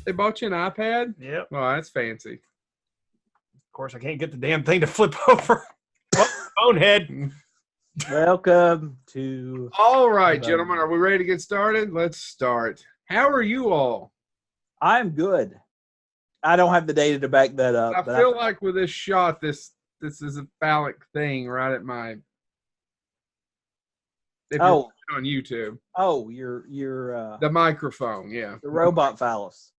They bought you an iPad? Yep. Oh, that's fancy. Of course, I can't get the damn thing to flip over. Bonehead. Welcome to. All right, gentlemen, are we ready to get started? Let's start. How are you all? I'm good. I don't have the data to back that up. I feel like with this shot, this is a phallic thing right at my. If you're on YouTube. Oh, you're the microphone, yeah. The robot phallus.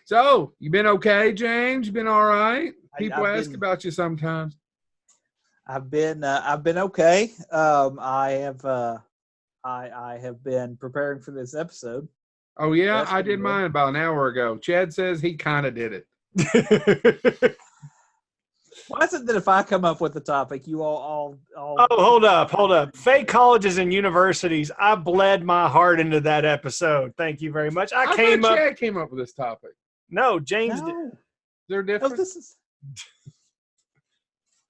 So, you been okay, James? You been all right? People ask about you sometimes. I've been okay. I have been preparing for this episode. Oh yeah, I did mine about an hour ago. Chad says he kind of did it. Why is it that if I come up with the topic, you all? Oh, hold up! Fake colleges and universities. I bled my heart into that episode. Thank you very much. Chad came up with this topic. No, James did. They're different.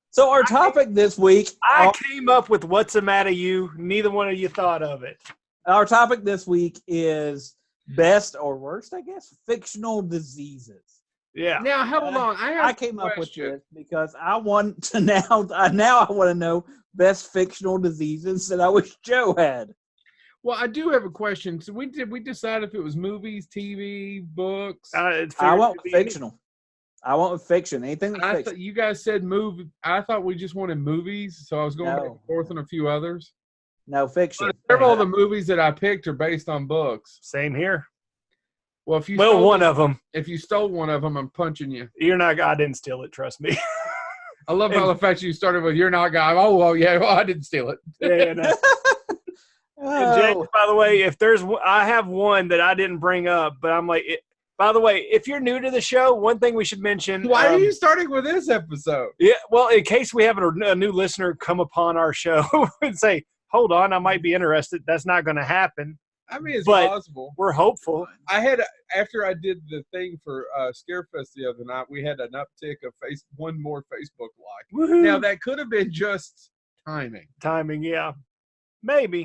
So our topic this week. I came up with what's the matter you. Neither one of you thought of it. Our topic this week is best or worst, I guess, fictional diseases. Yeah. Now hold on. I came up with this because I want to now I want to know best fictional diseases that I wish Joe had. Well, I do have a question. So we decide if it was movies, TV, books? I want fictional. I want fiction. Anything that's fiction. You guys said movie. I thought we just wanted movies, so I was going back and forth on a few others. No fiction. But several of the movies that I picked are based on books. Same here. Well, if you one of them. If you stole one of them, I'm punching you. You're not. I didn't steal it. Trust me. I love how the fact you started with "you're not guy." Oh, well, yeah, well, I didn't steal it. Yeah. No. And James, by the way, I have one that I didn't bring up, but I'm like. By the way, if you're new to the show, one thing we should mention. Why are you starting with this episode? Yeah, well, in case we have a new listener come upon our show and say, hold on, I might be interested. That's not going to happen. I mean, it's possible. We're hopeful. After I did the thing for Scarefest the other night, we had an uptick of one more Facebook like. Woo-hoo. Now, that could have been just timing. Timing, yeah. Maybe.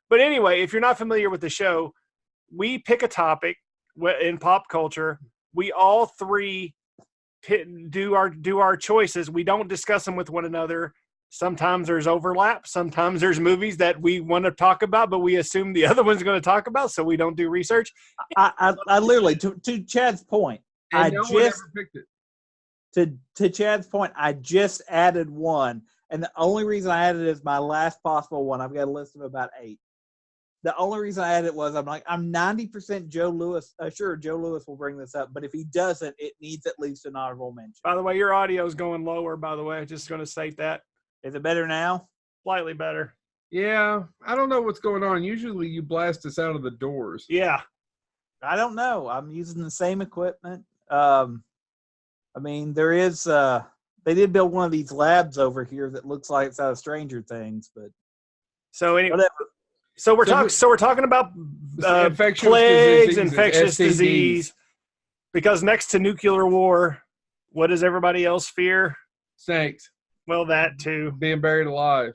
But anyway, if you're not familiar with the show, we pick a topic. In pop culture, we all three do our choices. We don't discuss them with one another. Sometimes there's overlap. Sometimes there's movies that we want to talk about, but we assume the other one's going to talk about, so we don't do research. I literally, to Chad's point, one ever picked it. To Chad's point, I just added one, and the only reason I added it is my last possible one. I've got a list of about 8. The only reason I added it was I'm 90% Joe Lewis. Sure, Joe Lewis will bring this up, but if he doesn't, it needs at least an honorable mention. By the way, your audio is going lower, by the way. Just going to state that. Is it better now? Slightly better. Yeah. I don't know what's going on. Usually you blast us out of the doors. Yeah. I don't know. I'm using the same equipment. I mean, there is they did build one of these labs over here that looks like it's out of Stranger Things, but so anyway. Whatever. So we're talking about plagues, infectious disease, because next to nuclear war, what does everybody else fear? Snakes. Well, that too. Being buried alive.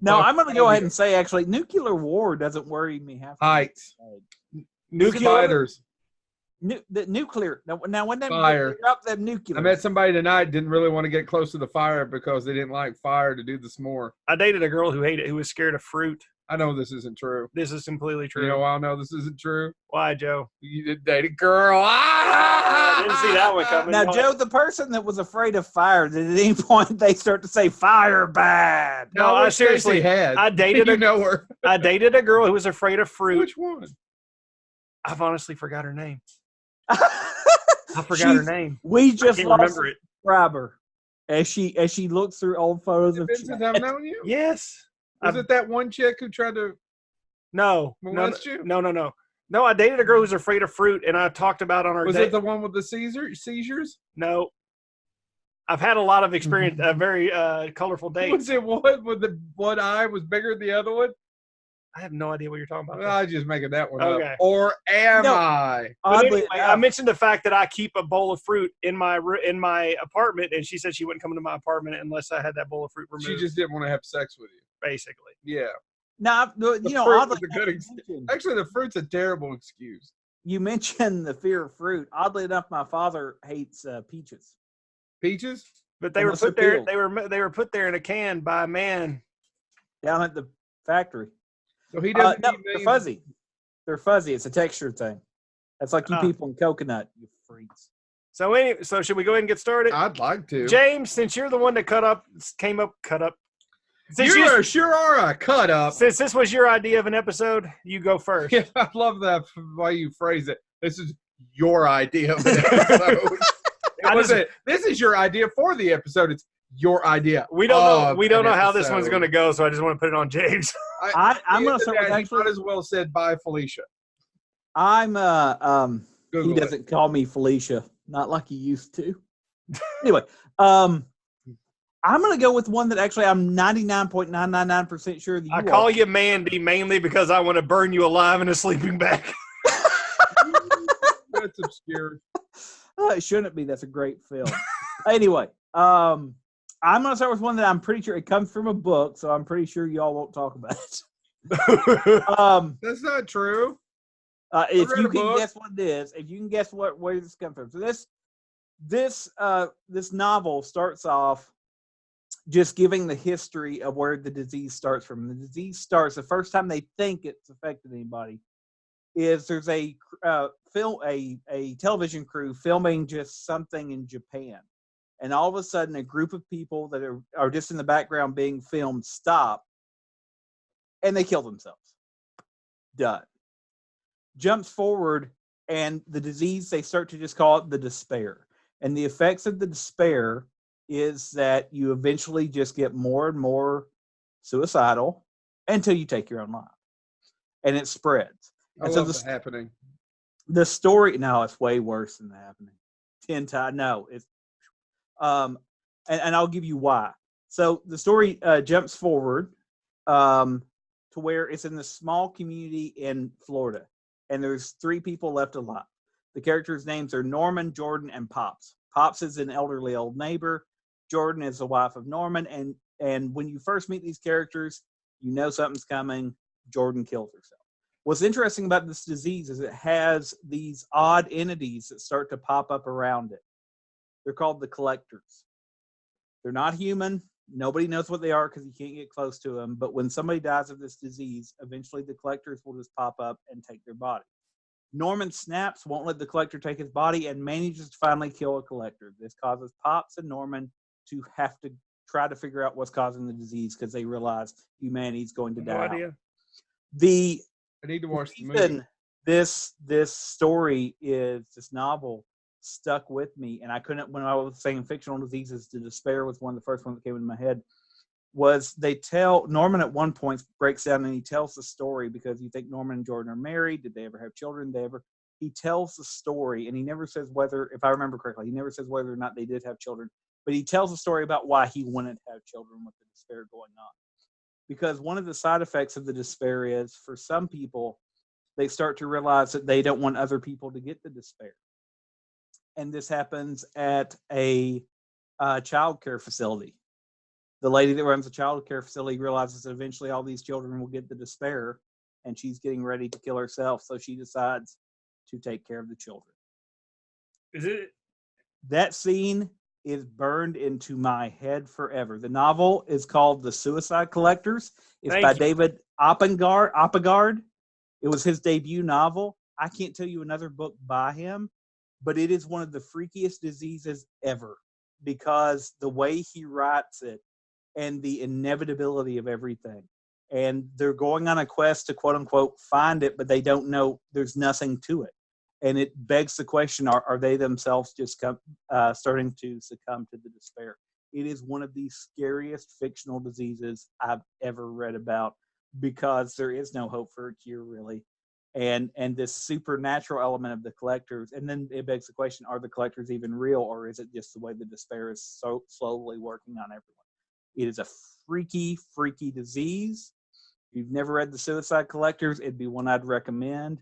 No, I'm going to go ahead and say, actually, nuclear war doesn't worry me half. Heights. Nuclear. Spiders. The nuclear. Now, when they drop them nuclear. I met somebody tonight didn't really want to get close to the fire because they didn't like fire to do the s'more. I dated a girl who was scared of fruit. I know this isn't true. This is completely true. You know why I know this isn't true? Why, Joe? You did date a girl. I didn't see that one coming. Now, Joe, the person that was afraid of fire, did at any point they start to say fire bad? No, I seriously had. I dated her. I dated a girl who was afraid of fruit. Which one? I've honestly forgot her name. I forgot her name. We just remember it. Subscriber as she looks through old photos of. Since I've known you. Yes. Was it that one chick who tried to molest you? No. No, I dated a girl who's afraid of fruit, and I talked about on our Was it the one with the seizures? No. I've had a lot of experience, a very colorful date. Was it one with the one eye was bigger than the other one? I have no idea what you're talking about. Well, I'm just making that one okay. up. Or am I? Anyway, I mentioned the fact that I keep a bowl of fruit in my apartment, and she said she wouldn't come into my apartment unless I had that bowl of fruit removed. She just didn't want to have sex with you. Basically. Yeah. Now, Actually, the fruit's a terrible excuse. you mentioned the fear of fruit. Oddly enough, my father hates peaches. Peaches? But they And were those put are there. peeled. They were put there in a can by a man. Down at the factory. So he doesn't No, eat they're millions. fuzzy. They're fuzzy. It's a texture thing. That's like you Ah. people in coconut, you freaks. So should we go ahead and get started? I'd like to. James, since you're the one that cut up. Since Sure are a cut up. Since this was your idea of an episode, you go first. Yeah, I love that way you phrase it. This is your idea of an episode. This is your idea for the episode. It's your idea. We don't know. We don't know how this episode. one's going to go, so I just want to put it on James. I'm going to start with He actually. might as well said bye, Felicia. I'm Google he doesn't call me Felicia, not like he used to. Anyway, I'm going to go with one that actually I'm 99.999% sure that you I call you Mandy mainly because I want to burn you alive in a sleeping bag. That's obscure. It shouldn't be. That's a great film. Anyway, I'm going to start with one that I'm pretty sure it comes from a book, so I'm pretty sure y'all won't talk about it. That's not true. If read you a can book. guess what it is, if you can guess where this comes from. So this novel starts off just giving the history of where the disease starts from. The disease starts the first time they think it's affected anybody is there's a television crew filming just something in Japan, and all of a sudden a group of people that are just in the background being filmed stop, and they kill themselves. Done. Jumps forward, and the disease, they start to just call it the despair. And the effects of the despair is that you eventually just get more and more suicidal until you take your own life. And it spreads. I And love so that happening. the story, no, it's way worse than that happening. 10 times. No, it's and I'll give you why. So the story jumps forward to where it's in this small community in Florida. And there's 3 people left alive. The characters' names are Norman, Jordan, and Pops. Pops is an elderly old neighbor. Jordan is the wife of Norman. And when you first meet these characters, you know something's coming. Jordan kills herself. What's interesting about this disease is it has these odd entities that start to pop up around it. They're called the collectors. They're not human. Nobody knows what they are because you can't get close to them. But when somebody dies of this disease, eventually the collectors will just pop up and take their body. Norman snaps, won't let the collector take his body, and manages to finally kill a collector. This causes Pops and Norman to have to try to figure out what's causing the disease because they realize humanity's going to die. No idea. I need to watch the movie. Reason this story is this novel stuck with me, and I couldn't, when I was saying fictional diseases, the despair was one of the first ones that came into my head, was they tell, Norman at one point breaks down and he tells the story because you think Norman and Jordan are married. Did they ever have children? He tells the story, and he never says whether, if I remember correctly, he never says whether or not they did have children, but he tells the story about why he wanted to have children with the despair going on. Because one of the side effects of the despair is, for some people, they start to realize that they don't want other people to get the despair. And this happens at a child care facility. The lady that runs the child care facility realizes that eventually all these children will get the despair, and she's getting ready to kill herself. So she decides to take care of the children. Is it? That scene is burned into my head forever. The novel is called The Suicide Collectors. It's by David Oppegard. It was his debut novel. I can't tell you another book by him, but it is one of the freakiest diseases ever because the way he writes it and the inevitability of everything. And they're going on a quest to, quote unquote, find it, but they don't know, there's nothing to it. And it begs the question, are they themselves just starting to succumb to the despair? It is one of the scariest fictional diseases I've ever read about because there is no hope for a cure, really. And this supernatural element of the collectors. And then it begs the question, are the collectors even real, or is it just the way the despair is so slowly working on everyone? It is a freaky, freaky disease. If you've never read The Suicide Collectors, it'd be one I'd recommend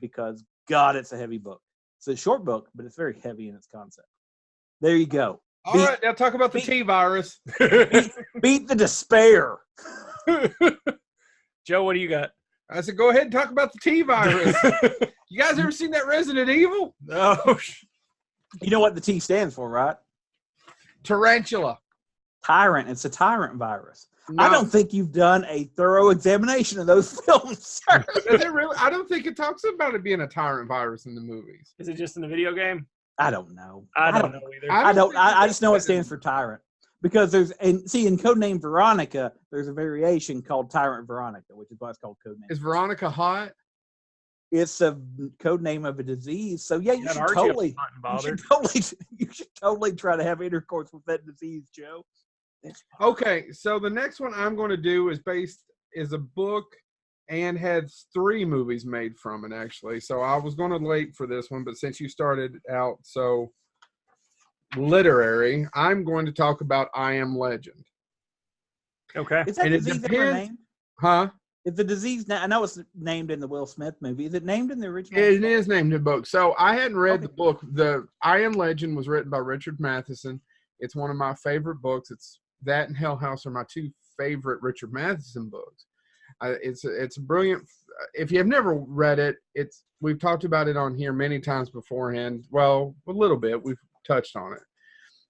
because, God, it's a heavy book. It's a short book, but it's very heavy in its concept. There you go. All right, now talk about the T-virus. Beat the despair. Joe, what do you got? I said, go ahead and talk about the T virus. You guys ever seen that Resident Evil? No. You know what the T stands for, right? Tarantula. Tyrant. It's a tyrant virus. No. I don't think you've done a thorough examination of those films, sir. Does it really? I don't think it talks about it being a tyrant virus in the movies. Is it just in the video game? I don't know. I don't know either. I just know it stands for tyrant. Because in Codename Veronica, there's a variation called Tyrant Veronica, which is why it's called Codename. Is Veronica hot? It's a code name of a disease. So yeah, you should totally try to have intercourse with that disease, Joe. Okay, so the next one I'm going to do is a book and had 3 movies made from it, actually. So I was going to wait for this one, but since you started out so literary, I'm going to talk about I Am Legend. Okay. Is that disease ever named? Huh? Is the disease I know it's named in the Will Smith movie. Is it named in the original? It is named in the book. So I hadn't read the book. The I Am Legend was written by Richard Matheson. It's one of my favorite books. It's that and Hell House are my 2 favorite Richard Matheson books. It's brilliant. If you have never read it, we've talked about it on here many times beforehand. Well, a little bit. We've touched on it.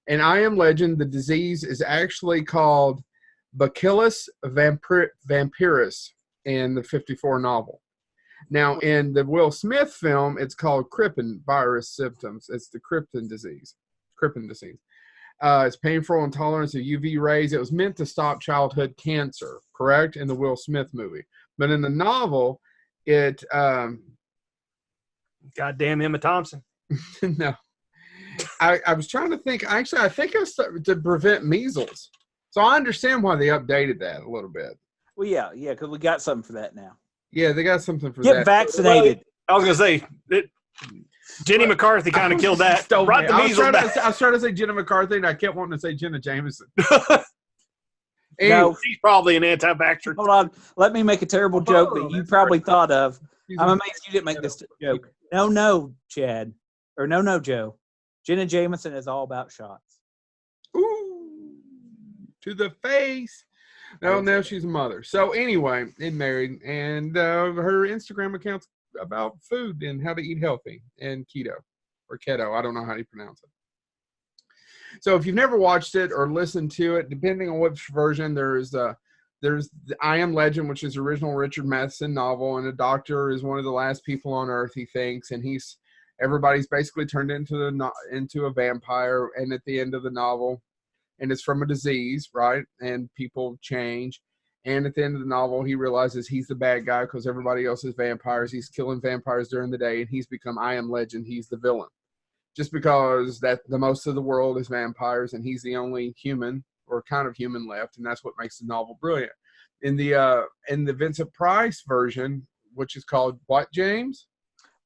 And I Am Legend, the disease is actually called Bacillus vampirus in the 54 novel. Now, in the Will Smith film, it's called Crippen virus symptoms. It's the Crippen disease. It's painful intolerance of UV rays. It was meant to stop childhood cancer, correct, in the Will Smith movie. But in the novel, it... Goddamn Emma Thompson. No. I was trying to think. Actually, I think it was to prevent measles. So I understand why they updated that a little bit. Well, yeah, because we got something for that now. Yeah, they got something for that. Get vaccinated. I was going to say, Jenny McCarthy kind of killed that. Brought the measles back. I was trying to say Jenna McCarthy, and I kept wanting to say Jenna Jameson. No, she's probably an anti-vaxxer. Hold on. Let me make a terrible joke that you probably thought of. I'm amazed you didn't make this joke. No, Chad. Or no, Joe. Jenna Jameson is all about shots. Ooh, to the face. No, now she's a mother. So anyway, and married, and her Instagram account's about food and how to eat healthy and keto or keto. I don't know how you pronounce it. So if you've never watched it or listened to it, depending on which version, there's the I Am Legend, which is the original Richard Matheson novel, and a doctor is one of the last people on Earth, he thinks, and everybody's basically turned into a vampire, and at the end of the novel, and it's from a disease, right? And people change. And at the end of the novel, he realizes he's the bad guy because everybody else is vampires. He's killing vampires during the day, and he's become I Am Legend. He's the villain. Just because that the most of the world is vampires, and he's the only human or kind of human left, and that's what makes the novel brilliant. In the Vincent Price version, which is called what, James?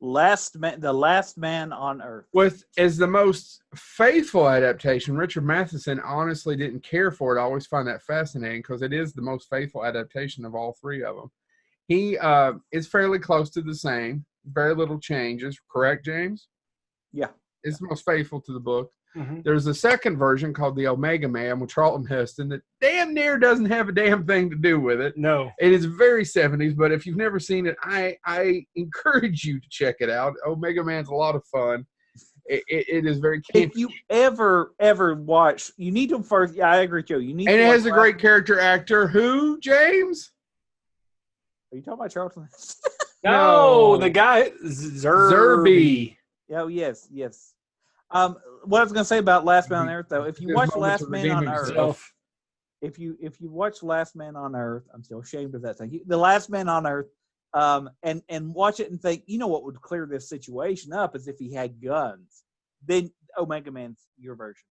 The Last Man on Earth. As the most faithful adaptation, Richard Matheson honestly didn't care for it. I always find that fascinating because it is the most faithful adaptation of all 3 of them. He is fairly close to the same, very little changes. Correct, James? Yeah. It's the most faithful to the book. Mm-hmm. There's a second version called The Omega Man with Charlton Heston that damn near doesn't have a damn thing to do with it. No. It is very 70s, but if you've never seen it, I encourage you to check it out. Omega Man's a lot of fun. It is very campy. If you ever watch, you need to first. Yeah, I agree, Joe. You need. And to it has a great character actor. Who, James? Are you talking about Charlton? No, the guy Zerby. Oh yes. What I was going to say about Last Man on Earth, though, if you watch Last Man on Earth, if you watch Last Man on Earth, I'm still ashamed of that thing. The Last Man on Earth, and watch it and think, you know what would clear this situation up is if he had guns. Then Omega Man's your version.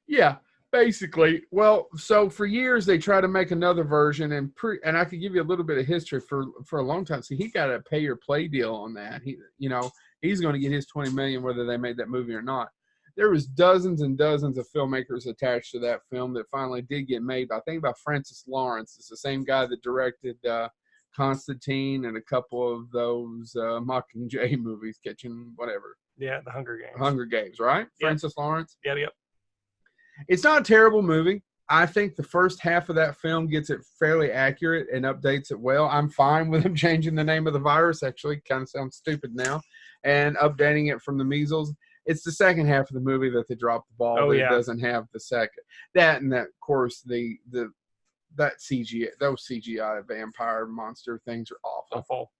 Yeah, basically. Well, so for years they tried to make another version, and I could give you a little bit of history for a long time. See, he got a pay or play deal on that. He's going to get his $20 million whether they made that movie or not. There was dozens and dozens of filmmakers attached to that film that finally did get made. I think by Francis Lawrence. It's the same guy that directed Constantine and a couple of those Mockingjay movies, Kitchen, whatever. Yeah, the Hunger Games. Hunger Games, right? Yep. Francis Lawrence. Yep. It's not a terrible movie. I think the first half of that film gets it fairly accurate and updates it well. I'm fine with them changing the name of the virus. Actually, kind of sounds stupid now, and updating it from the measles. It's the second half of the movie that they drop the ball. Oh, that yeah. It doesn't have the second. That and that, of course, that CGI, those CGI vampire monster things are awful. Awful.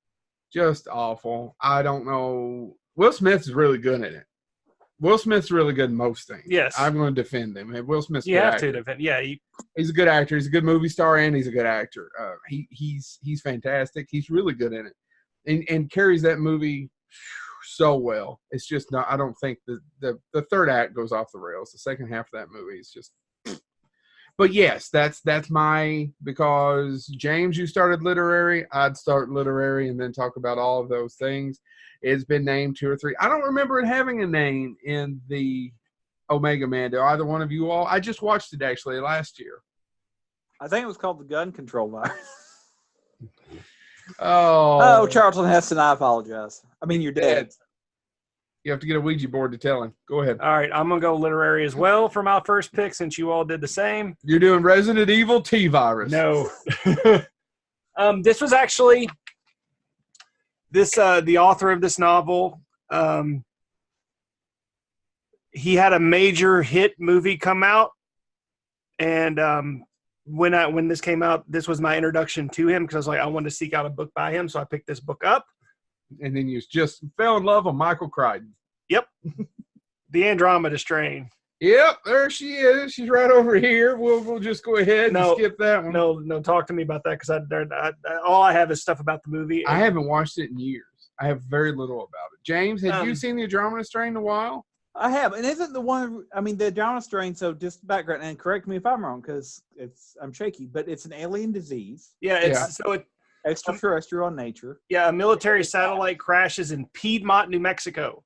Just awful. I don't know. Will Smith is really good in it. Will Smith's really good in most things. Yes. I'm going to defend him. And Will Smith's a You good have actor. to defend. Yeah. He's a good actor. He's a good movie star, and he's a good actor. He's fantastic. He's really good in it, and carries that movie so well. It's just not. I don't think the third act goes off the rails. The second half of that movie is just. But yes, that's because James, you started literary. I'd start literary, and then talk about all of those things. It's been named 2 or 3. I don't remember it having a name in the Omega Man. Do either one of you all? I just watched it actually last year. I think it was called the gun control virus. Oh, Charlton Heston, I apologize. I mean, you're dead. You have to get a Ouija board to tell him. Go ahead. All right. I'm going to go literary as well for my first pick since you all did the same. You're doing Resident Evil T virus. No. This was actually the author of this novel. He had a major hit movie come out, and when this came out, this was my introduction to him because I was like, I wanted to seek out a book by him, so I picked this book up. And then you just fell in love with Michael Crichton. Yep. The Andromeda Strain. Yep, there she is. She's right over here. We'll just go ahead and skip that one. No, talk to me about that because all I have is stuff about the movie. I haven't watched it in years. I have very little about it. James, have you seen the Andromeda Strain in a while? I have, and isn't the one? I mean, the Andromeda Strain. So, just background, and correct me if I'm wrong, because I'm shaky, but it's an alien disease. Yeah, Extraterrestrial in nature. Yeah, a military satellite crashes in Piedmont, New Mexico,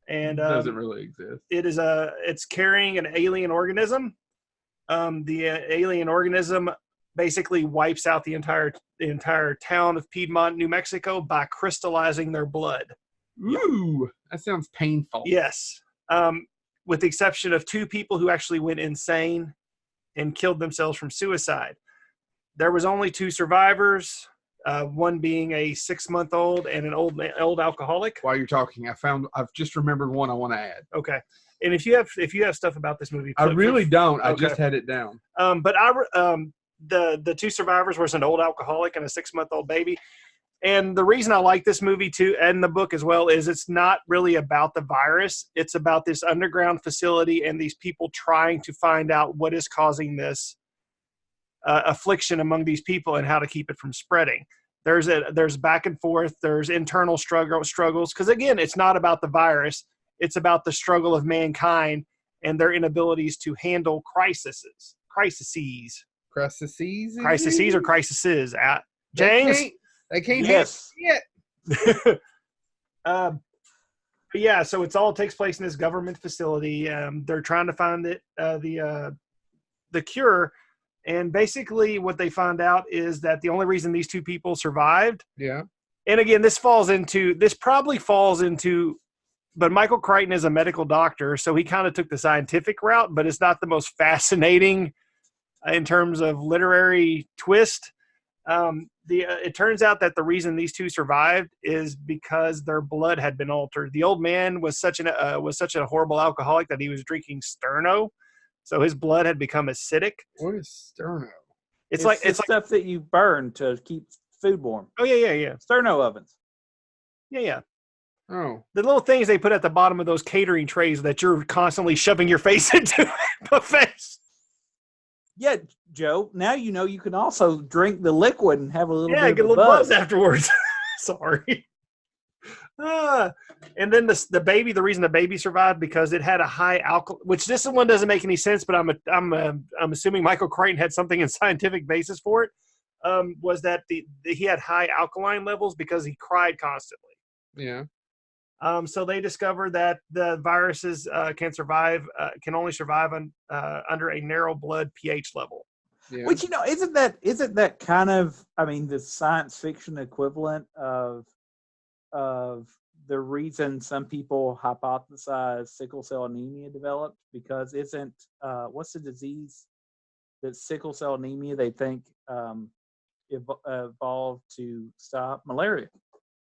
and does it really exist? It's carrying an alien organism. The alien organism basically wipes out the entire town of Piedmont, New Mexico, by crystallizing their blood. Ooh, that sounds painful. Yes, with the exception of 2 people who actually went insane and killed themselves from suicide. There was only 2 survivors. One being a 6-month-old and an old alcoholic. While you're talking, I've just remembered one I want to add. Okay, and if you have stuff about this movie, I really don't. Okay. I just had it down. But the 2 survivors was an old alcoholic and a 6-month-old baby. And the reason I like this movie too, and the book as well, is it's not really about the virus. It's about this underground facility and these people trying to find out what is causing this affliction among these people and how to keep it from spreading. There's back and forth. There's internal struggles. Because again, it's not about the virus. It's about the struggle of mankind and their inabilities to handle crises. James? They can't Yes. hit. Yeah, so it all takes place in this government facility. They're trying to find the cure. And basically what they found out is that the only reason these 2 people survived. Yeah. And again, this probably falls into, but Michael Crichton is a medical doctor, so he kind of took the scientific route, but it's not the most fascinating in terms of literary twist. It turns out that the reason these 2 survived is because their blood had been altered. The old man was such a horrible alcoholic that he was drinking Sterno. So his blood had become acidic. What is Sterno? It's like stuff that you burn to keep food warm. Oh yeah. Sterno ovens. Yeah. Oh, The little things they put at the bottom of those catering trays that you're constantly shoving your face into buffets. Yeah, Joe. Now you know you can also drink the liquid and have a little Yeah, bit get a of a little buzz buzz afterwards. Sorry. And then the baby. The reason the baby survived because it had a high alcohol. Which this one doesn't make any sense, but I'm assuming Michael Crichton had something in scientific basis for it. Was that he had high alkaline levels because he cried constantly. yeah. So they discovered that the viruses can only survive under a narrow blood pH level. Yeah. Which, isn't that kind of, I mean, the science fiction equivalent of the reason some people hypothesize sickle cell anemia developed? Because what's the disease that sickle cell anemia they think evolved to stop malaria.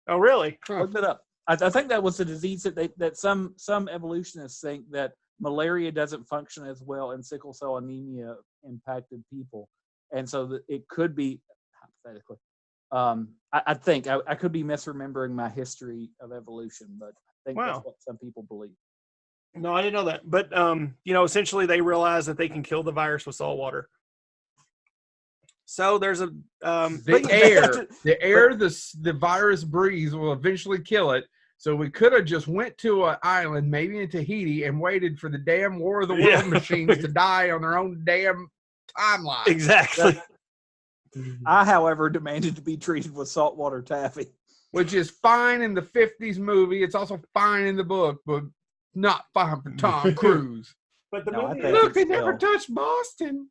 Oh, really? Huh. Look that up. I think that was a disease that some evolutionists think that malaria doesn't function as well in sickle cell anemia impacted people, and so that it could be hypothetically. I think I could be misremembering my history of evolution, but I think Wow. that's what some people believe. No, I didn't know that. But essentially they realize that they can kill the virus with salt water. So there's a the air the virus breathes will eventually kill it. So we could have just went to an island, maybe in Tahiti, and waited for the damn War of the World machines to die on their own damn timeline. Exactly. I, however, demanded to be treated with saltwater taffy. Which is fine in the 50s movie. It's also fine in the book, but not fine for Tom Cruise. But the No, I movie, think Look, they it's never still- touched Boston.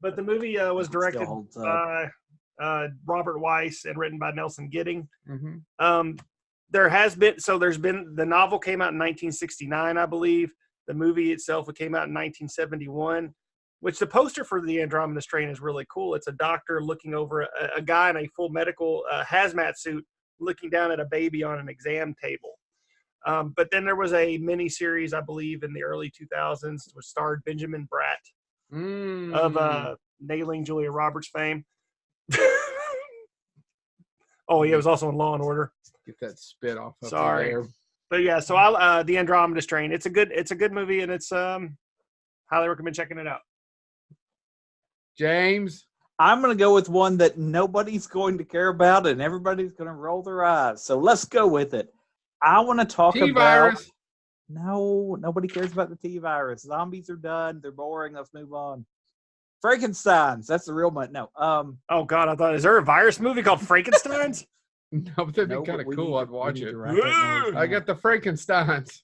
but the movie was directed Still holds up. by Robert Weiss and written by Nelson Gidding. Mm-hmm. There's been the novel came out in 1969, I believe. The movie itself came out in 1971, which the poster for the Andromeda Strain is really cool. It's a doctor looking over a guy in a full medical hazmat suit looking down at a baby on an exam table. But then there was a mini series, I believe, in the early 2000s, which starred Benjamin Bratt of Nailing Julia Roberts fame. Oh, he was also in Law and Order. Get that spit off of Sorry. there. But yeah, so I the Andromeda Strain. It's a good movie, and it's highly recommend checking it out. James. I'm going to go with one that nobody's going to care about and everybody's going to roll their eyes. So let's go with it. I want to talk about... T-virus. No, nobody cares about the T-virus. Zombies are done. They're boring. Let's move on. Frankensteins. That's the real one. No. Oh, God, I thought, is there a virus movie called Frankensteins? No, but that'd no, be kind but of we cool. need I'd to- watch we need it. to write that noise I down. got the Frankensteins.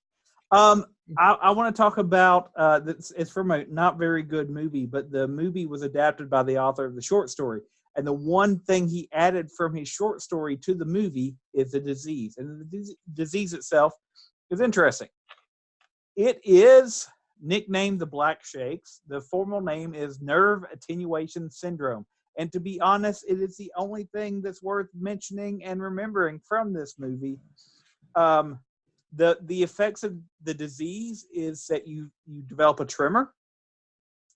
I want to talk about it's from a not very good movie, but the movie was adapted by the author of the short story. And the one thing he added from his short story to the movie is the disease. And the disease itself is interesting. It is nicknamed the Black Shakes. The formal name is nerve attenuation syndrome. And to be honest, it is the only thing that's worth mentioning and remembering from this movie. The effects of the disease is that you develop a tremor,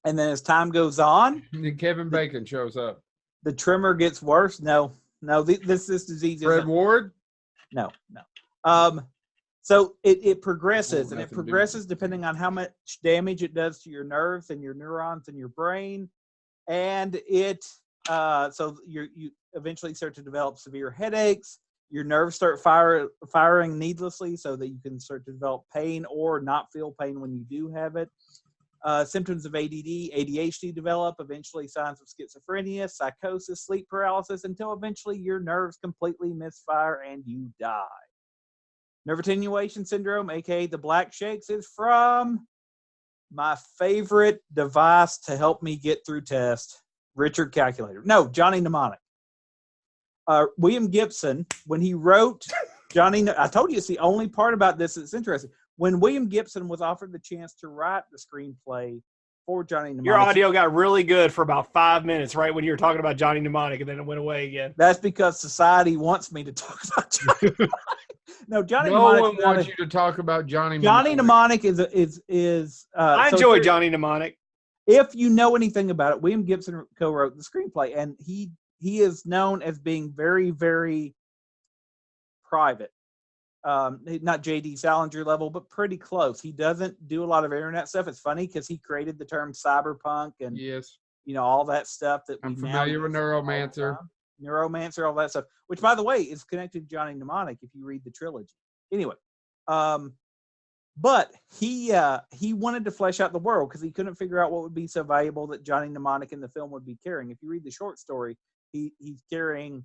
and then as time goes on, And Kevin Bacon shows up. the tremor gets worse. No, this disease Fred isn't. Ward. No. So it progresses, and it nothing to do with progresses depending on how much damage it does to your nerves and your neurons and your brain, and so you eventually start to develop severe headaches. Your nerves start firing needlessly so that you can start to develop pain or not feel pain when you do have it. Symptoms of ADD, ADHD develop, eventually signs of schizophrenia, psychosis, sleep paralysis, until eventually your nerves completely misfire and you die. Nerve attenuation syndrome, aka the Black Shakes, is from my favorite device to help me get through tests, Richard Calculator. No, Johnny Mnemonic. William Gibson, when he wrote Johnny, I told you it's the only part about this that's interesting. When William Gibson was offered the chance to write the screenplay for Johnny Mnemonic, Your audio got really good for about 5 minutes, right when you were talking about Johnny Mnemonic, and then it went away again. that's because society wants me to talk about Johnny Mnemonic. No, Johnny No Mnemonic. one wants you to talk about Johnny. Johnny Mnemonic. Mnemonic is. I so enjoy here- Johnny Mnemonic. If you know anything about it, William Gibson co-wrote the screenplay, and he is known as being very, very private. Not J.D. Salinger level, but pretty close. He doesn't do a lot of internet stuff. It's funny because he created the term cyberpunk and Yes. all that stuff that I'm we now familiar with use all the Neuromancer. time. Neuromancer, all that stuff. Which, by the way, is connected to Johnny Mnemonic if you read the trilogy. Anyway, but he wanted to flesh out the world because he couldn't figure out what would be so valuable that Johnny Mnemonic in the film would be carrying. If you read the short story, he's carrying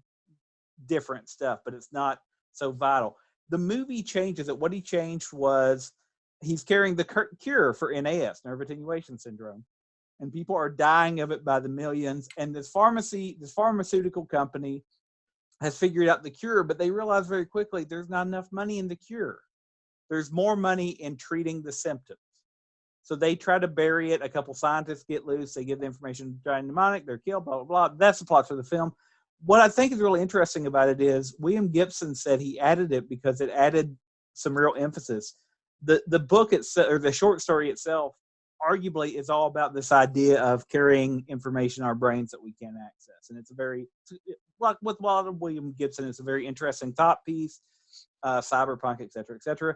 different stuff, but it's not so vital. The movie changes it. What he changed was he's carrying the cure for NAS, nerve attenuation syndrome, and people are dying of it by the millions. And this pharmaceutical company has figured out the cure, but they realize very quickly there's not enough money in the cure. There's more money in treating the symptoms. So they try to bury it. A couple scientists get loose. They give the information to Johnny Mnemonic. They're killed, blah, blah, blah. That's the plot for the film. What I think is really interesting about it is William Gibson said he added it because it added some real emphasis. The book itself, or the short story itself, arguably is all about this idea of carrying information in our brains that we can't access. And it's a very, like with a lot of William Gibson, it's a very interesting thought piece, cyberpunk, et cetera, et cetera.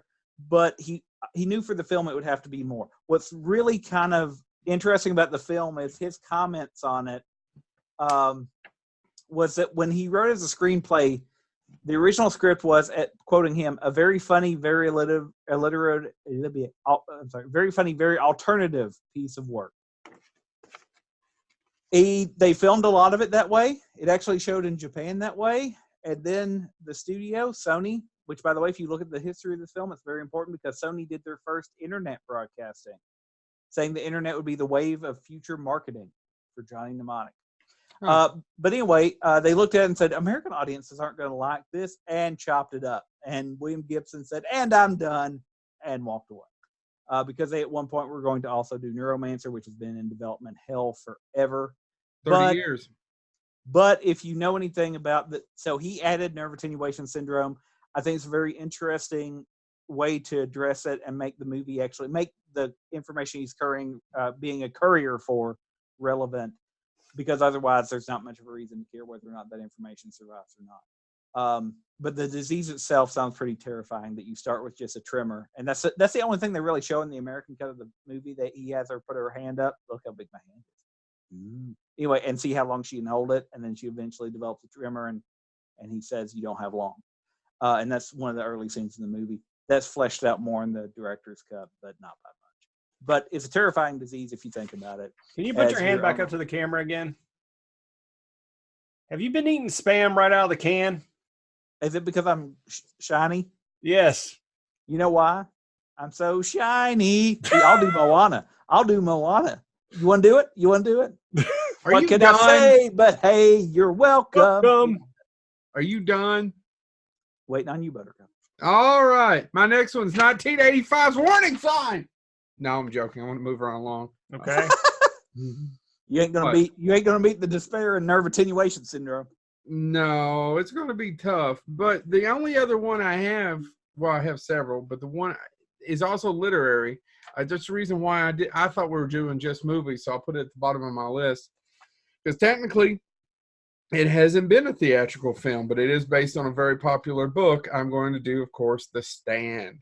But he knew for the film it would have to be more. What's really kind of interesting about the film is his comments on it was that when he wrote it as a screenplay, the original script was, quoting him, a very funny, very very funny, very alternative piece of work. They filmed a lot of it that way. It actually showed in Japan that way. And then the studio, Sony, which, by the way, if you look at the history of this film, it's very important because Sony did their first internet broadcasting, saying the internet would be the wave of future marketing for Johnny Mnemonic. But anyway, they looked at it and said, American audiences aren't going to like this, and chopped it up. And William Gibson said, and I'm done, and walked away. Because they at one point were going to also do Neuromancer, which has been in development hell forever. 30 years. But if you know anything about that, so he added nerve attenuation syndrome. I think it's a very interesting way to address it and make the movie actually make the information he's being a courier for relevant. Because otherwise, there's not much of a reason to care whether or not that information survives or not. But the disease itself sounds pretty terrifying. That you start with just a tremor, and that's the only thing they really show in the American cut of the movie. That he has her put her hand up. Look how big my hand is. Anyway, and see how long she can hold it, and then she eventually develops a tremor, and he says, "You don't have long." And that's one of the early scenes in the movie. That's fleshed out more in the director's cut, but not by much. But it's a terrifying disease if you think about it. Can you put your hand back up to the camera again? Have you been eating Spam right out of the can? Is it because I'm shiny? Yes. You know why? I'm so shiny. See, I'll do Moana. You want to do it? What can I say? But hey, you're welcome. Are you done? Waiting on you, Buttercup. All right. My next one's 1985's warning sign. No, I'm joking. I want to move her along. Okay. You ain't gonna beat the despair and nerve attenuation syndrome. No, it's gonna be tough. But the only other one I have, well, I have several, but the one is also literary. That's the reason why I thought we were doing just movies, so I'll put it at the bottom of my list. Because technically, it hasn't been a theatrical film, but it is based on a very popular book. I'm going to do, of course, The Stand.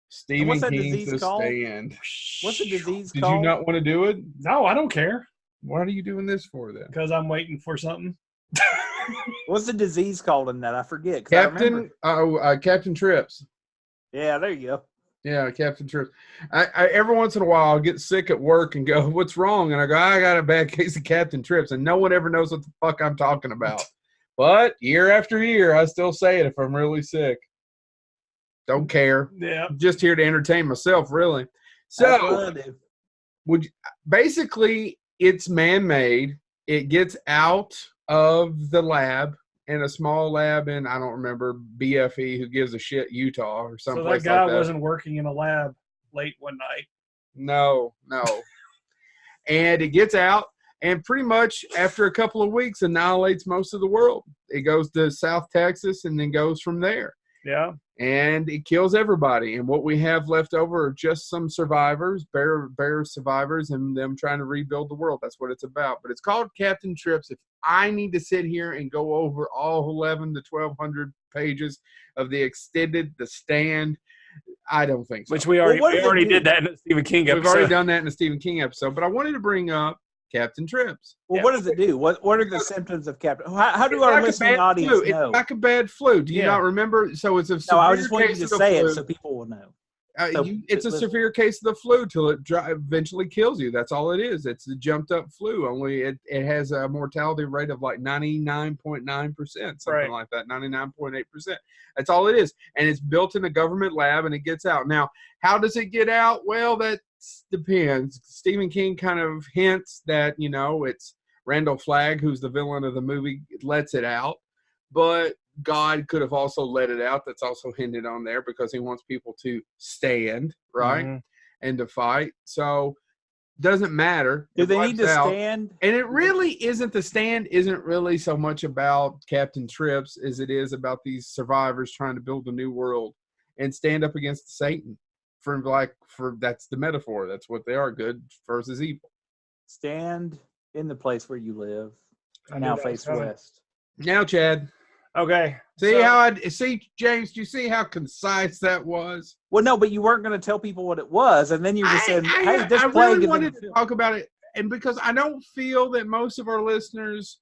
Stephen King's The Stand. What's the disease Did called? you not want to do it? No, I don't care. What are you doing this for then? Because I'm waiting for something. What's the disease called in that? I forget. Captain Trips. Yeah, there you go. Yeah, Captain Trips. I every once in a while I'll get sick at work and go, "What's wrong?" And I go, "I got a bad case of Captain Trips," and no one ever knows what the fuck I'm talking about. But year after year, I still say it if I'm really sick. Don't care. Yeah. I'm just here to entertain myself, really. So, basically, it's man-made. It gets out of the lab in a small lab in, I don't remember, BFE, who gives a shit, Utah or something. So that guy wasn't working in a lab late one night. No. And it gets out, and pretty much after a couple of weeks, annihilates most of the world. It goes to South Texas and then goes from there. Yeah. And it kills everybody. And what we have left over are just some survivors, bear survivors, and them trying to rebuild the world. That's what it's about. But it's called Captain Trips. If I need to sit here and go over all 11 to 1,200 pages of the extended The Stand, I don't think so. Which we already did that in a Stephen King episode. We've already done that in a Stephen King episode. But I wanted to bring up Captain Trips. Well, what does it do? What are the symptoms of Captain? How do our listening audience know? It's like a bad flu. Do you not remember? So it's a severe I just wanted you to say flu. it so people will know. It's a severe case of the flu till it eventually kills you. That's all it is. It's a jumped up flu. Only it has a mortality rate of like 99.9%, something like that, 99.8%. That's all it is. And it's built in a government lab and it gets out. Now, how does it get out? Well, that depends. Stephen King kind of hints that, it's Randall Flagg, who's the villain of the movie, lets it out. But God could have also let it out. That's also hinted on there because he wants people to stand, right? Mm-hmm. and to fight. So doesn't matter. Do It they need wipes to out. stand? And it really isn't, the stand isn't really so much about Captain Trips as it is about these survivors trying to build a new world and stand up against Satan. For that's the metaphor. That's what they are, good versus evil. Stand in the place where you live. I knew Now that was face coming. west. Now, Chad, Okay. see so- how I see, James, do you see how concise that was? Well, no, but you weren't going to tell people what it was, and then you just said, "Hey, this I plague really is wanted in to talk about it, and because I don't feel that most of our listeners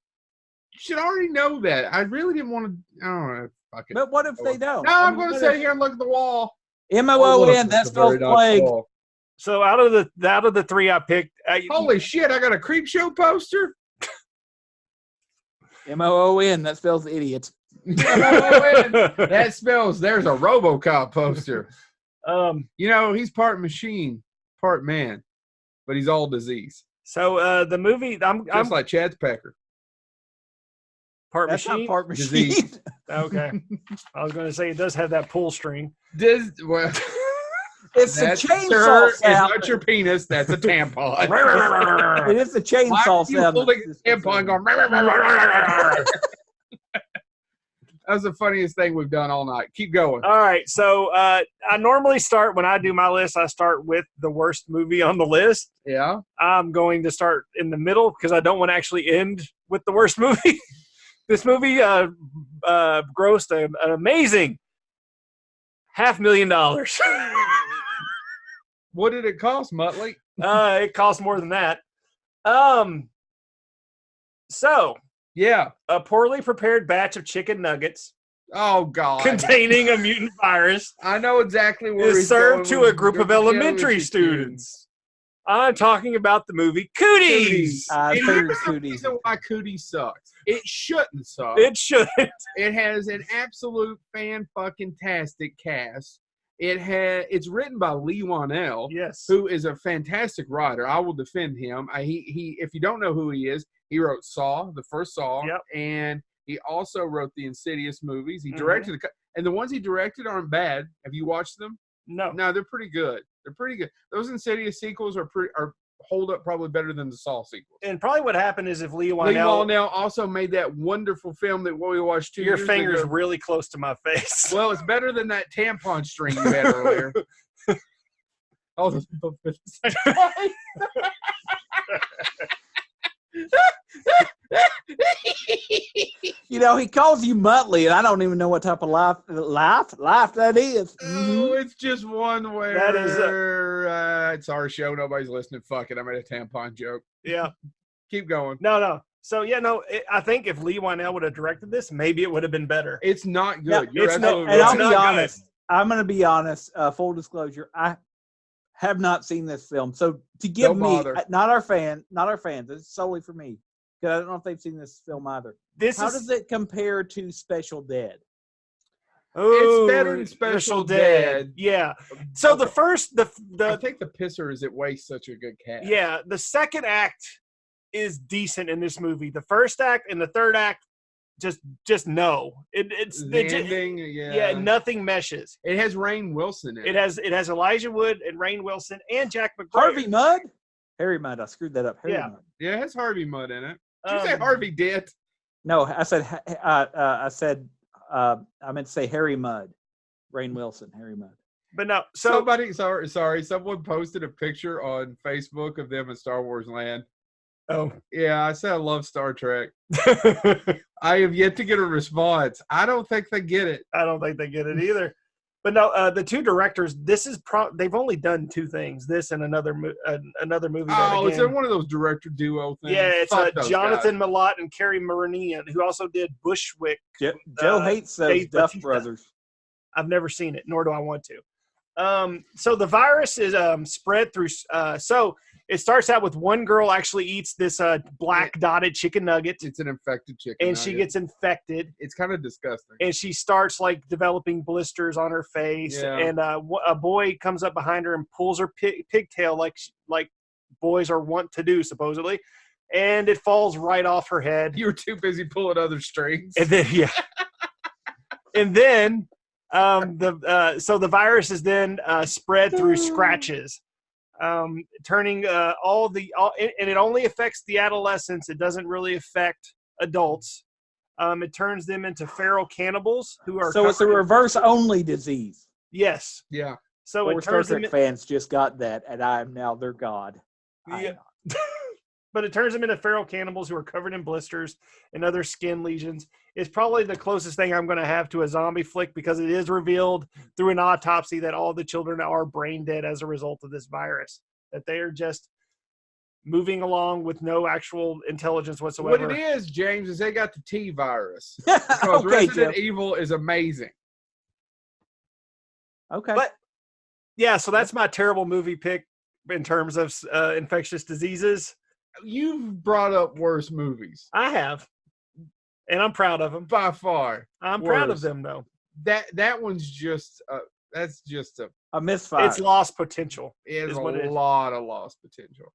should already know that. I really didn't want to. I don't know. Fuck it. But what if they don't? No, I'm going to sit here and look at the wall. MOON. That That's a very spells nice plague. wall. So out of the three I picked, Holy shit! I got a Creep Show poster. MOON. That spells idiot. That spells. There's a RoboCop poster. You know, he's part machine, part man, but he's all disease. So the movie, I'm Just like Chad's Pecker. part That's machine. not part Disease. machine. Okay, I was going to say it does have that pull string. Well, It's a that, chainsaw sir, is sound. not your penis. That's a tampon. It is the chainsaw Why are you sound. holding that's- a tampon going? That was the funniest thing we've done all night. Keep going. All right, so I normally start when I do my list. I start with the worst movie on the list. Yeah. I'm going to start in the middle because I don't want to actually end with the worst movie. This movie grossed an amazing $500,000. What did it cost, Muttley? It costs more than that. So Yeah. a poorly prepared batch of chicken nuggets Oh God. containing a mutant virus I know exactly where is he's served going to a with group of the elementary students. I'm talking about the movie Cooties. I And figured here's the Cooties. reason why Cootie sucks. It shouldn't suck. It should. It has an absolute fan-fucking-tastic cast. It's written by Lee Wanell, Yes. who is a fantastic writer. I will defend him. He if you don't know who he is, he wrote Saw, the first Saw, Yep. and he also wrote the Insidious movies. He Mhm. directed and the ones he directed aren't bad. Have you watched them? No. No, they're pretty good. They're pretty good. Those Insidious sequels are hold up probably better than the Saw sequels. And probably what happened is if Lee Lee Wanell, Wanell also made that wonderful film that we watched 2 your years finger's ago. really close to my face. Well, it's better than that tampon string you had earlier. Oh, You know, he calls you Muttley, and I don't even know what type of life that is. oh, it's just one where That is it's our show. Nobody's listening. Fuck it. I made a tampon joke. Yeah. Keep going. No. So yeah, no. I think if Lee Wanell would have directed this, maybe it would have been better. It's not good. Now, You're it's not- absolutely And It's I'll right. be not honest. I'm going to be honest. Full disclosure, I have not seen this film. So to give Don't me, bother. not our fans, it's solely for me. Because I don't know if they've seen this film either. This How is does it compare to Special Dead? Ooh, better than Special Dead. Yeah. So Okay. the first, I the think the pisser is it wastes such a good cast. yeah, the second act is decent in this movie. The first act and the third act, just no. It's The it, ending, yeah, nothing meshes. It has Rainn Wilson in it. It has Elijah Wood and Rainn Wilson and Jack McBrayer. Harvey Mudd? Harry Mudd. I screwed that up. Harry Yeah. Mudd. Yeah, it has Harvey Mudd in it. Did you say Um, Harvey did? No, I meant to say Harry Mudd. Rainn Wilson, Harry Mudd. But no. So Someone posted a picture on Facebook of them in Star Wars Land. oh. Yeah, I said I love Star Trek. I have yet to get a response. I don't think they get it. I don't think they get it either. But no, the two directors. This is they've only done two things. This and another movie. That Oh, is again, it one of those director duo things? yeah, it's Fuck those Jonathan Milott and Carrie Marinian, who also did Bushwick. Joe hates those Dave Duff Bautista. brothers. I've never seen it, nor do I want to. So the virus is spread through. So it starts out with one girl actually eats this black dotted chicken nugget, It's an infected chicken. and she nugget. gets infected, It's kind of disgusting. and she starts like developing blisters on her face. Yeah. And a boy comes up behind her and pulls her pigtail like boys are wont to do, supposedly, and it falls right off her head. You were too busy pulling other strings. And then and then so the virus is then spread through scratches. turning and it only affects the adolescents. It doesn't really affect adults. It turns them into feral cannibals who are. So it's a reverse only disease. Yes. Yeah. So Four it Star turns Trek them. fans just got that, and I am now their god. Yeah. But it turns them into feral cannibals who are covered in blisters and other skin lesions. It's probably the closest thing I'm going to have to a zombie flick because it is revealed through an autopsy that all the children are brain dead as a result of this virus. That they are just moving along with no actual intelligence whatsoever. What it is, James, is they got the T virus. Because Okay, Resident Jeff. Evil is amazing. Okay. But yeah, so that's my terrible movie pick in terms of infectious diseases. You've brought up worse movies I have, and I'm proud of them. by far. I'm proud of Worse. them, though. That one's just that's just A misfire. It's lost potential. it Is is what it a is. lot of lost potential.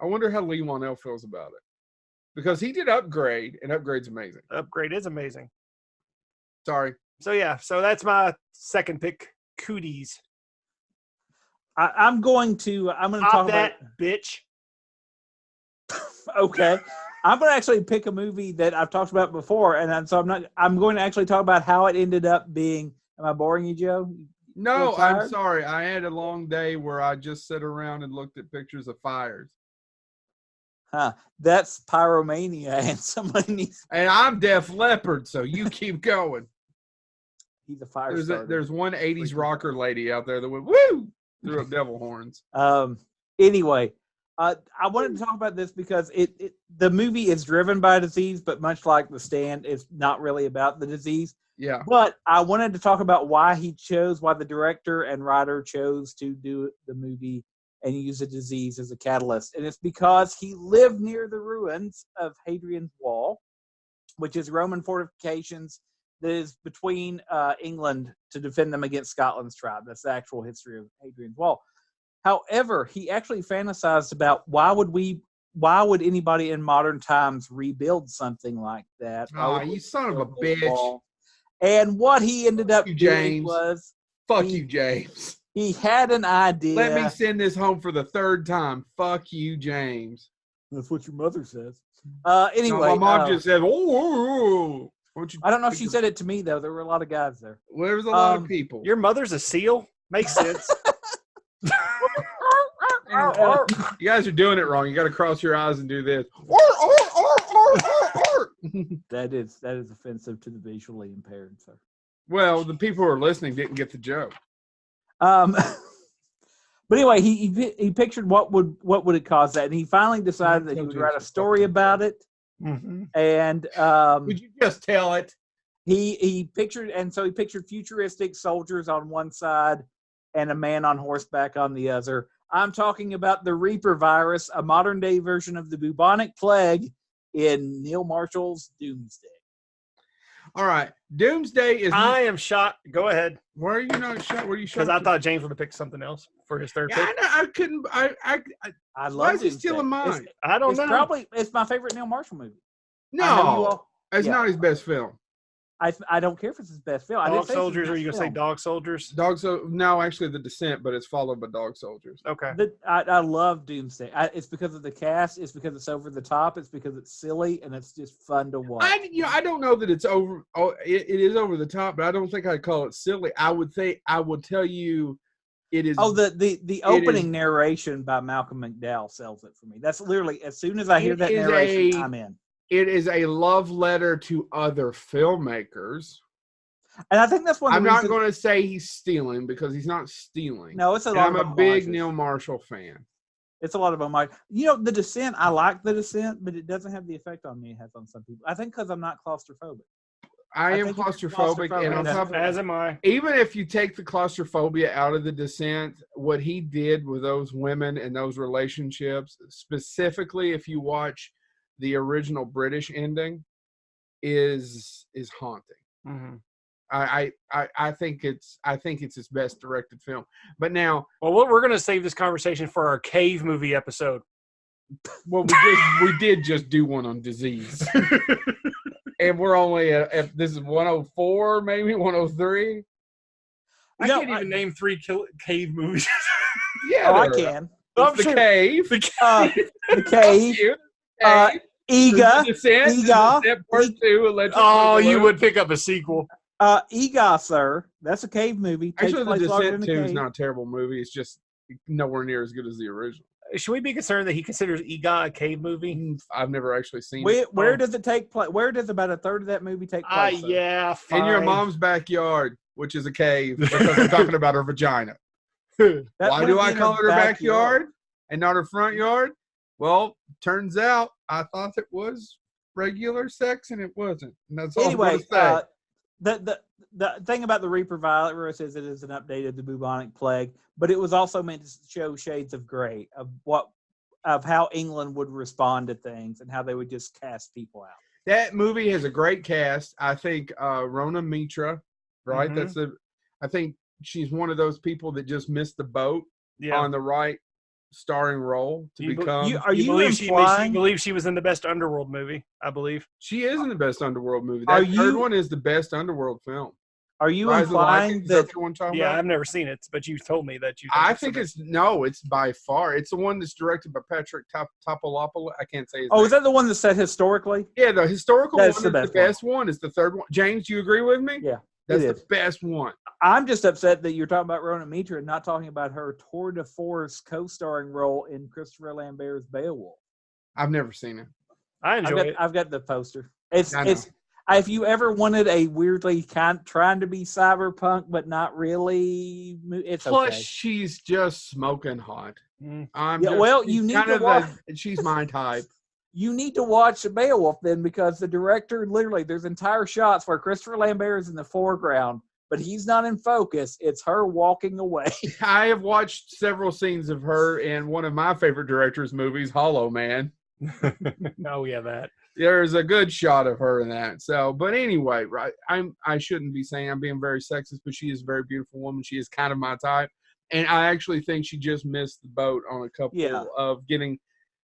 I wonder how Lee Wanell feels about it because he did Upgrade, and Upgrade's amazing. Upgrade is amazing. Sorry, So yeah, so that's my second pick. Cooties. I'm going to talk Pop about. that, bitch. Okay. I'm going to actually pick a movie that I've talked about before, and so I'm going to actually talk about how it ended up being. Am I boring you, Joe? no, Feel I'm tired? sorry. I had a long day where I just sat around and looked at pictures of fires, Huh. That's pyromania, and somebody needs. and I'm Def Leppard, so you keep going. He's a fire There's starter. there's one '80s rocker lady out there that went woo threw up devil horns. Anyway, I wanted to talk about this because the movie is driven by disease, but much like The Stand, it's not really about the disease. Yeah. But I wanted to talk about why the director and writer chose to do the movie and use a disease as a catalyst. And it's because he lived near the ruins of Hadrian's Wall, which is Roman fortifications that is between England to defend them against Scotland's tribe. That's the actual history of Hadrian's Wall. However, he actually fantasized about why would anybody in modern times rebuild something like that? Why Oh, would you we son of a build a bitch. wall? And what he ended up you, doing James. was Fuck he- you, James. he had an idea. Let me send this home for the third time. Fuck you, James. That's what your mother says. No, Anyway, my mom just said, "Oh." I don't know if she said it to me though. There were a lot of guys there. Well, there was a lot of Um, people. Your mother's a seal? Makes sense. You guys are doing it wrong. You got to cross your eyes and do this. That is offensive to the visually impaired, sir. Well, the people who are listening didn't get the joke. But anyway, he pictured what would it cause that, and he finally decided that he would write a story about it. Mm-hmm. And Would you just tell it? he pictured futuristic soldiers on one side and a man on horseback on the other. I'm talking about the Reaper virus, a modern day version of the bubonic plague in Neil Marshall's Doomsday. All right. Doomsday is. I am shocked. Go ahead. Why are you not shot? Were you shot? Because I thought James would have picked something else for his third Yeah, pick. I couldn't. I love Why is he Doomsday. stealing mine? I don't know. It's my favorite Neil Marshall movie. I know you No, all- it's yeah. not his best film. I don't care if it's his best film. I didn't Dog say it's his soldiers, or are best you going to say film. dog soldiers? No, actually, The Descent, but it's followed by Dog Soldiers. Okay. I love Doomsday. It's because of the cast. It's because it's over the top. It's because it's silly and it's just fun to watch. I don't know that it's over. Oh, it is over the top, but I don't think I'd call it silly. I would tell you, it is. Oh, the opening narration by Malcolm McDowell sells it for me. That's literally as soon as I hear It that is narration, I'm in. It is a love letter to other filmmakers. And I think that's one of I'm the not reasons. going to say he's stealing because he's not stealing. No, it's a And lot I'm of a big homages. Neil Marshall fan. It's a lot of homage. The Descent. I like The Descent, but it doesn't have the effect on me it has on some people. I think because I'm not claustrophobic. I am think if you're claustrophobic, and on claustrophobic, top of As am I. even if you take the claustrophobia out of The Descent, what he did with those women and those relationships, specifically if you watch the original British ending, is haunting. Mm-hmm. I think it's his best directed film. But now, Well, we're going to save this conversation for our cave movie episode. well, we did just do one on disease, and we're only at this is 104, maybe 103. I can't even name 3 cave movies. Yeah, Oh, I there- can. I'm It's the sure- cave. The cave. Cute. Uh, Cave. Ega. The Descent. Ega. Descent Part 2. Electric Oh, you Boogaloo. would pick up a sequel. Ega, sir. That's a cave movie. Takes Actually, The place longer Descent in a 2 is cave. not a terrible movie. It's just nowhere near as good as the original. Should we be concerned that he considers Ega a cave movie? I've never actually seen Where, it. where does it take place? Where does about a third of that movie take place? sir? Yeah, fine. In your mom's backyard, which is a cave, because we're talking about her vagina. That Why would do be I in call her it her backyard and not her front yard? Well, turns out I thought it was regular sex, and it wasn't. And that's all Anyway, I'm going to say. the thing about the Reaper virus is it is an update of the bubonic plague, but it was also meant to show shades of gray of how England would respond to things and how they would just cast people out. That movie has a great cast. I think Rona Mitra, right? Mhm. I think she's one of those people that just missed the boat Yeah. on the right starring role to You be- become. Are you believe implying? she believes she was in the best Underworld movie? I believe. She is in the best Underworld movie. Are That third you- one is the best Underworld film. Are you Rise of the implying Lycans, is that that? the one talking Yeah, about? I've never seen it, but you told me that you. I the think best. it's by far. It's the one that's directed by Patrick Topolopoulos. I can't say his Oh, name. is that the one that's set historically? Yeah, the historical That's one the is the best best one. It's the third one. James, do you agree with me? Yeah, That's it the is. best one. I'm just upset that you're talking about Rona Mitra and not talking about her tour de force co-starring role in Christopher Lambert's Beowulf. I've never seen it. I enjoy it. I've got the poster. It's I know. it's if you ever wanted a weirdly trying to be cyberpunk but not really, it's Plus, okay. she's just smoking hot. Mm. Yeah, well, you need to watch. She's my type. You need to watch Beowulf then, because the director literally there's entire shots where Christopher Lambert is in the foreground, but he's not in focus. It's her walking away. I have watched several scenes of her in one of my favorite directors' movies, Hollow Man. Oh yeah, that. There's a good shot of her in that. So, but anyway, right? I shouldn't be saying I'm being very sexist, but she is a very beautiful woman. She is kind of my type, and I actually think she just missed the boat on a couple of getting.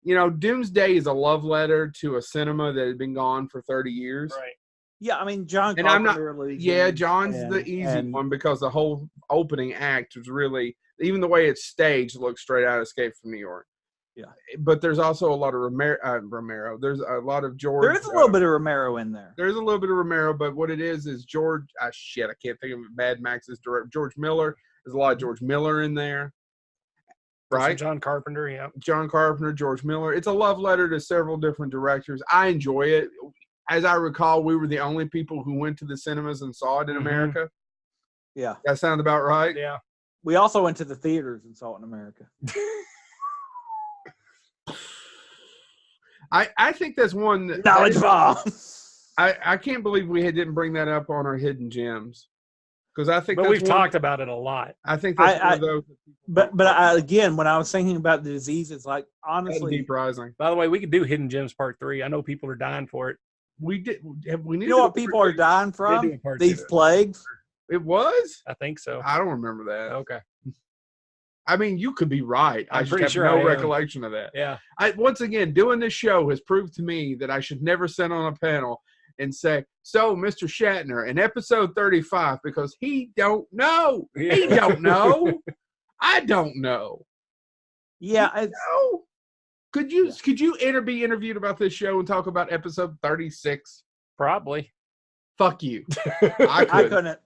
You know, Doomsday is a love letter to a cinema that had been gone for 30 years. Right. Yeah, I mean John And I'm not- Carpenter. Illusion Yeah, John's the and- easy and- one because the whole opening act was really, even the way it's staged looks straight out of Escape from New York. Yeah. But there's also a lot of Romero. There's a lot of George. There is a little bit of Romero in there. There's a little bit of Romero, but what it is George. I can't think of it. Mad Max's director, George Miller. There's a lot of George Miller in there, Some right? John Carpenter. Yeah. John Carpenter, George Miller. It's a love letter to several different directors. I enjoy it. As I recall, we were the only people who went to the cinemas and saw it in Mhm. America. Yeah. That sound about right? Yeah. We also went to the theaters and saw it in America. I think that's one that Knowledge bomb. I can't believe we didn't bring that up on our hidden gems, because I think But that's we've one- talked about it a lot. I think that's one of those. But again, when I was thinking about the disease, it's like honestly, Deep Rising. By the way, we could do Hidden Gems Part 3. I know people are dying for it. We did. We need you know what people are dying They from? do a part These 2. plagues. It was. I think so. I don't remember that. Okay. I mean, you could be right. I I'm just pretty have sure I no am. recollection of that. Yeah. Once again, doing this show has proved to me that I should never sit on a panel and say, "So, Mr. Shatner, in episode 35," because he don't know. He don't know. I don't know. Yeah, it's, No. Could you be interviewed about this show and talk about episode 36? Probably. Fuck you. I couldn't.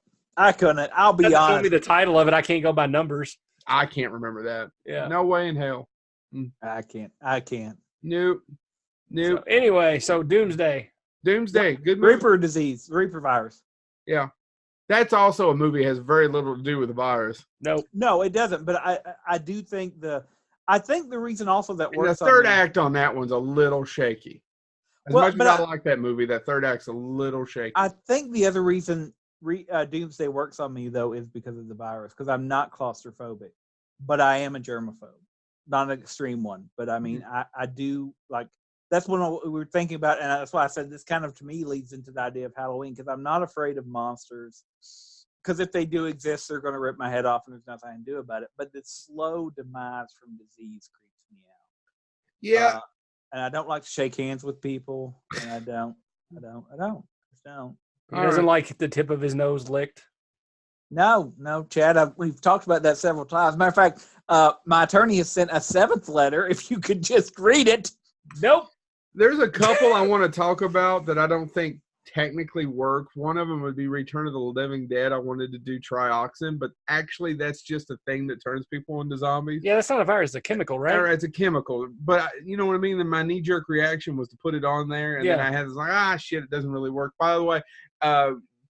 I'll be Told me honest. the title of it. I can't go by numbers. I can't remember that. Yeah. No way in hell. I can't. Nope. So, anyway, so Doomsday. Doomsday. Good movie. Reaper disease, Reaper virus. Yeah. That's also a movie that has very little to do with the virus. Nope. No, it doesn't. But I do think the reason also that And the works. third on me- act on that one's a little shaky. As Well, much as but I like that movie, that third act's a little shaky. I think the other reason Doomsday works on me though is because of the virus. Because I'm not claustrophobic, but I am a germaphobe. Not an extreme one, but I mean, I do like. That's what we were thinking about, and that's why I said this kind of to me leads into the idea of Halloween, because I'm not afraid of monsters. Because if they do exist, they're going to rip my head off, and there's nothing I can do about it. But the slow demise from disease creeps me out. yeah. And I don't like to shake hands with people, and I don't. Just don't. He doesn't like the tip of his nose licked. No, Chad. We've talked about that several times. Matter of fact, my attorney has sent a 7th letter. If you could just read it. Nope. There's a couple I want to talk about that I don't think technically work. One of them would be Return of the Living Dead. I wanted to do trioxin, but actually that's just a thing that turns people into zombies. Yeah, that's not a virus. It's a chemical, right? Or it's a chemical. But you know what I mean? My knee-jerk reaction was to put it on there, and then I had this like, shit, it doesn't really work. By the way,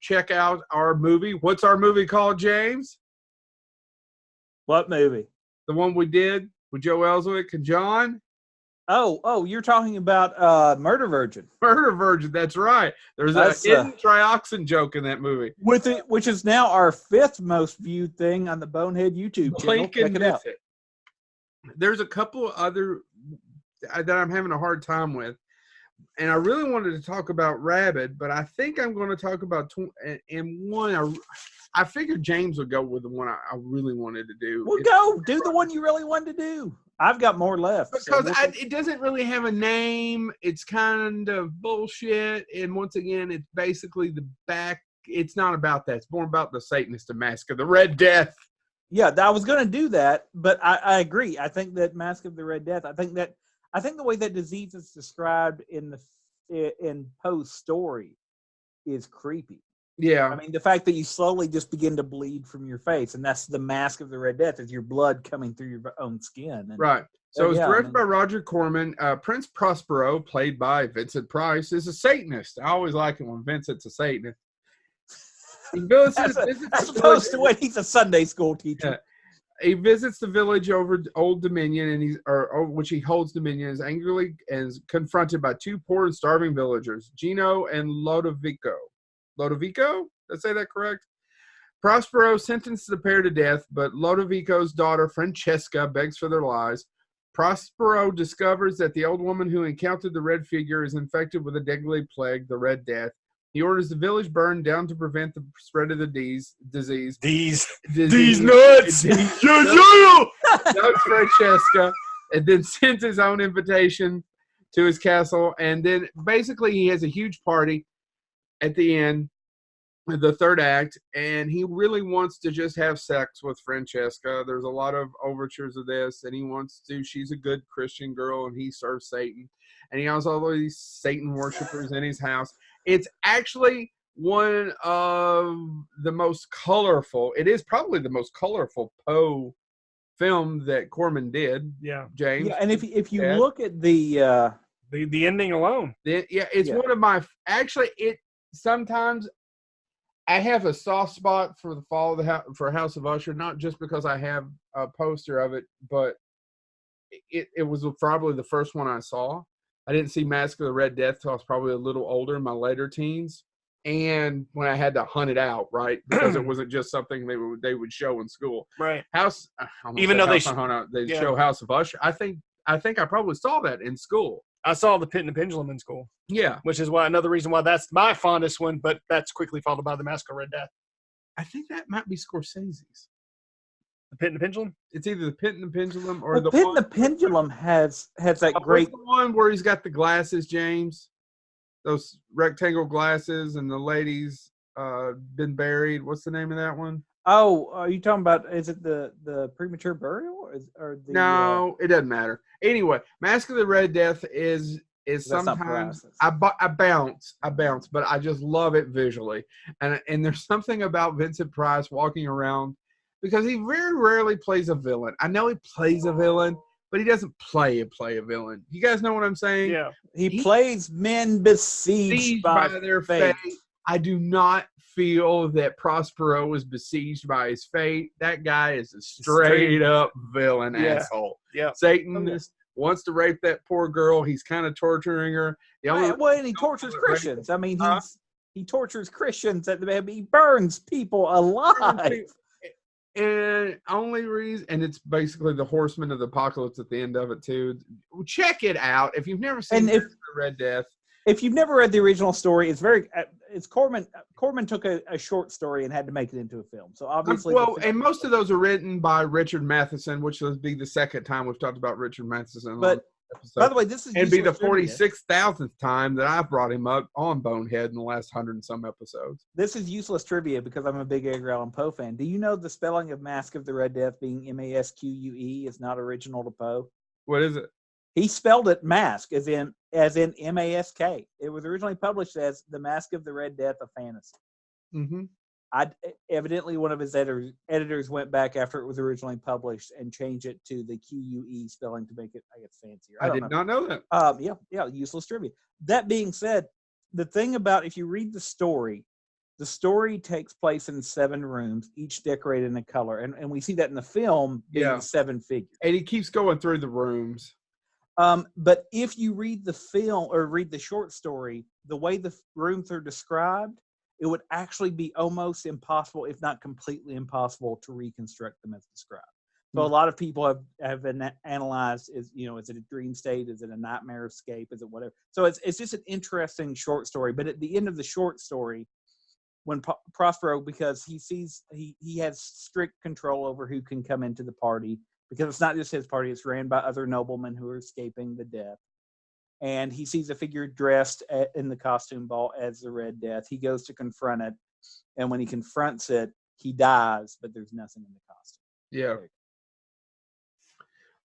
check out our movie. What's our movie called, James? What movie? The one we did with Joe Ellswick and John? Oh, you're talking about Murder Virgin. Murder Virgin, that's right. There's a hidden trioxin joke in that movie. Which is now our 5th most viewed thing on the Bonehead YouTube channel. Check it out. There's a couple other that I'm having a hard time with. And I really wanted to talk about Rabid, but I think I'm going to talk about one. I figured James would go with the one I really wanted to do. Well, do the one you really wanted to do. I've got more left. Because it doesn't really have a name. It's kind of bullshit. And once again, it's basically it's not about that. It's more about the Satanist, the Mask of the Red Death. Yeah, I was going to do that, but I agree. I think that Mask of the Red Death, I think the way that disease is described in Poe's story is creepy. Yeah. I mean, the fact that you slowly just begin to bleed from your face, and that's the Mask of the Red Death, is your blood coming through your own skin. And, right. So it was directed by Roger Corman. Prince Prospero, played by Vincent Price, is a Satanist. I always like it when Vincent's a Satanist. As opposed to when he's a Sunday school teacher. Yeah. He visits the village over Old Dominion, and which he holds dominion, is angrily and is confronted by 2 poor and starving villagers, Gino and Lodovico. Lodovico? Did I say that correct? Prospero sentenced the pair to death, but Lodovico's daughter, Francesca, begs for their lives. Prospero discovers that the old woman who encountered the red figure is infected with a deadly plague, the Red Death. He orders the village burned down to prevent the spread of the disease. These nuts! Nuts Francesca, and then sends his own invitation to his castle. And then basically he has a huge party at the end of the 3rd act, and he really wants to just have sex with Francesca. There's a lot of overtures of this, and he wants to. She's a good Christian girl, and he serves Satan. And he has all these Satan worshipers in his house. It's actually one of the most colorful. It is probably the most colorful Poe film that Corman did. Yeah, James. Yeah, and if you look at the ending alone, it's one of my. Actually, sometimes I have a soft spot for the fall of for House of Usher, not just because I have a poster of it, but it was probably the first one I saw. I didn't see Mask of the Red Death till I was probably a little older, in my later teens, and when I had to hunt it out, right, because it wasn't just something they would show in school. Right. Even though they show House of Usher, I think I probably saw that in school. I saw The Pit and the Pendulum in school. Yeah, which is another reason why that's my fondest one, but that's quickly followed by The Mask of Red Death. I think that might be Scorsese's. The Pit and the Pendulum? It's either The Pit and the Pendulum or The Pit and the Pendulum has that great the one where he's got the glasses, James. Those rectangle glasses, and the lady's been buried. What's the name of that one? Oh, are you talking about? Is it the premature burial? No, it doesn't matter. Anyway, Mask of the Red Death is sometimes I bounce, but I just love it visually, and there's something about Vincent Price walking around. Because he very rarely plays a villain. I know he plays a villain, but he doesn't play a villain. You guys know what I'm saying? Yeah. He plays men besieged by their fate. I do not feel that Prospero is besieged by his fate. That guy is a straight up villain asshole. Yeah. Satanist wants to rape that poor girl. He's kind of torturing her. And he tortures Christians. I mean, he tortures Christians. He burns people alive. And only reason, and it's basically the Horsemen of the Apocalypse at the end of it too. Check it out if you've never seen Red Death. If you've never read the original story, it's Corman. Corman took a short story and had to make it into a film. So obviously, and most of those are written by Richard Matheson, which will be the second time we've talked about Richard Matheson. But episode. By the way, this is It'd be the useless trivia. 46,000th time that I've brought him up on Bonehead in the last 100 and some episodes. This is useless trivia because I'm a big Edgar Allan Poe fan. Do you know the spelling of Mask of the Red Death being M-A-S-Q-U-E is not original to Poe? What is it? He spelled it mask as in M-A-S-K. It was originally published as The Mask of the Red Death, a Fantasy. Mm-hmm. Evidently, one of his editors went back after it was originally published and changed it to the Q-U-E spelling to make it, I guess, fancier. I did not know that. Yeah, useless trivia. That being said, the thing about if you read the story takes place in 7 rooms, each decorated in a color, and we see that in the film being 7 figures. And he keeps going through the rooms. But if you read the film or read the short story, the way the rooms are described, it would actually be almost impossible, if not completely impossible, to reconstruct them as described. So a lot of people have been analyzed, is it a dream state? Is it a nightmare escape? Is it whatever? So it's just an interesting short story. But at the end of the short story, when Prospero, because he has strict control over who can come into the party, because it's not just his party, it's ran by other noblemen who are escaping the death. And he sees a figure dressed in the costume ball as the Red Death. He goes to confront it. And when he confronts it, he dies, but there's nothing in the costume. Yeah.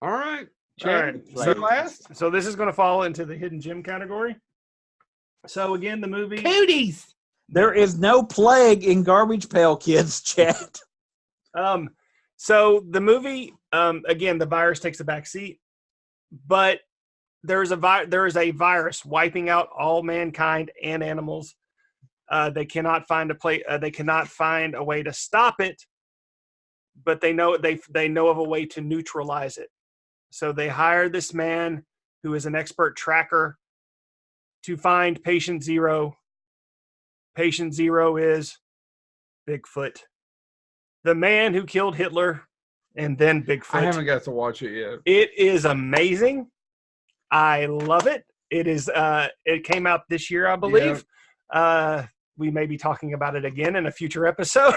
All right. All right. So last? So this is going to fall into the hidden gem category. So again, the movie. Cooties. There is no plague in Garbage Pail Kids, chat. So the movie, again, the virus takes a back seat, but there is a virus wiping out all mankind and animals. They cannot find a way to stop it, but they know of a way to neutralize it. So they hire this man who is an expert tracker to find patient zero. Patient zero is Bigfoot, the man who killed Hitler, and then Bigfoot. I haven't got to watch it yet. It is amazing. I love it. It is. It came out this year, I believe. Yeah. We may be talking about it again in a future episode.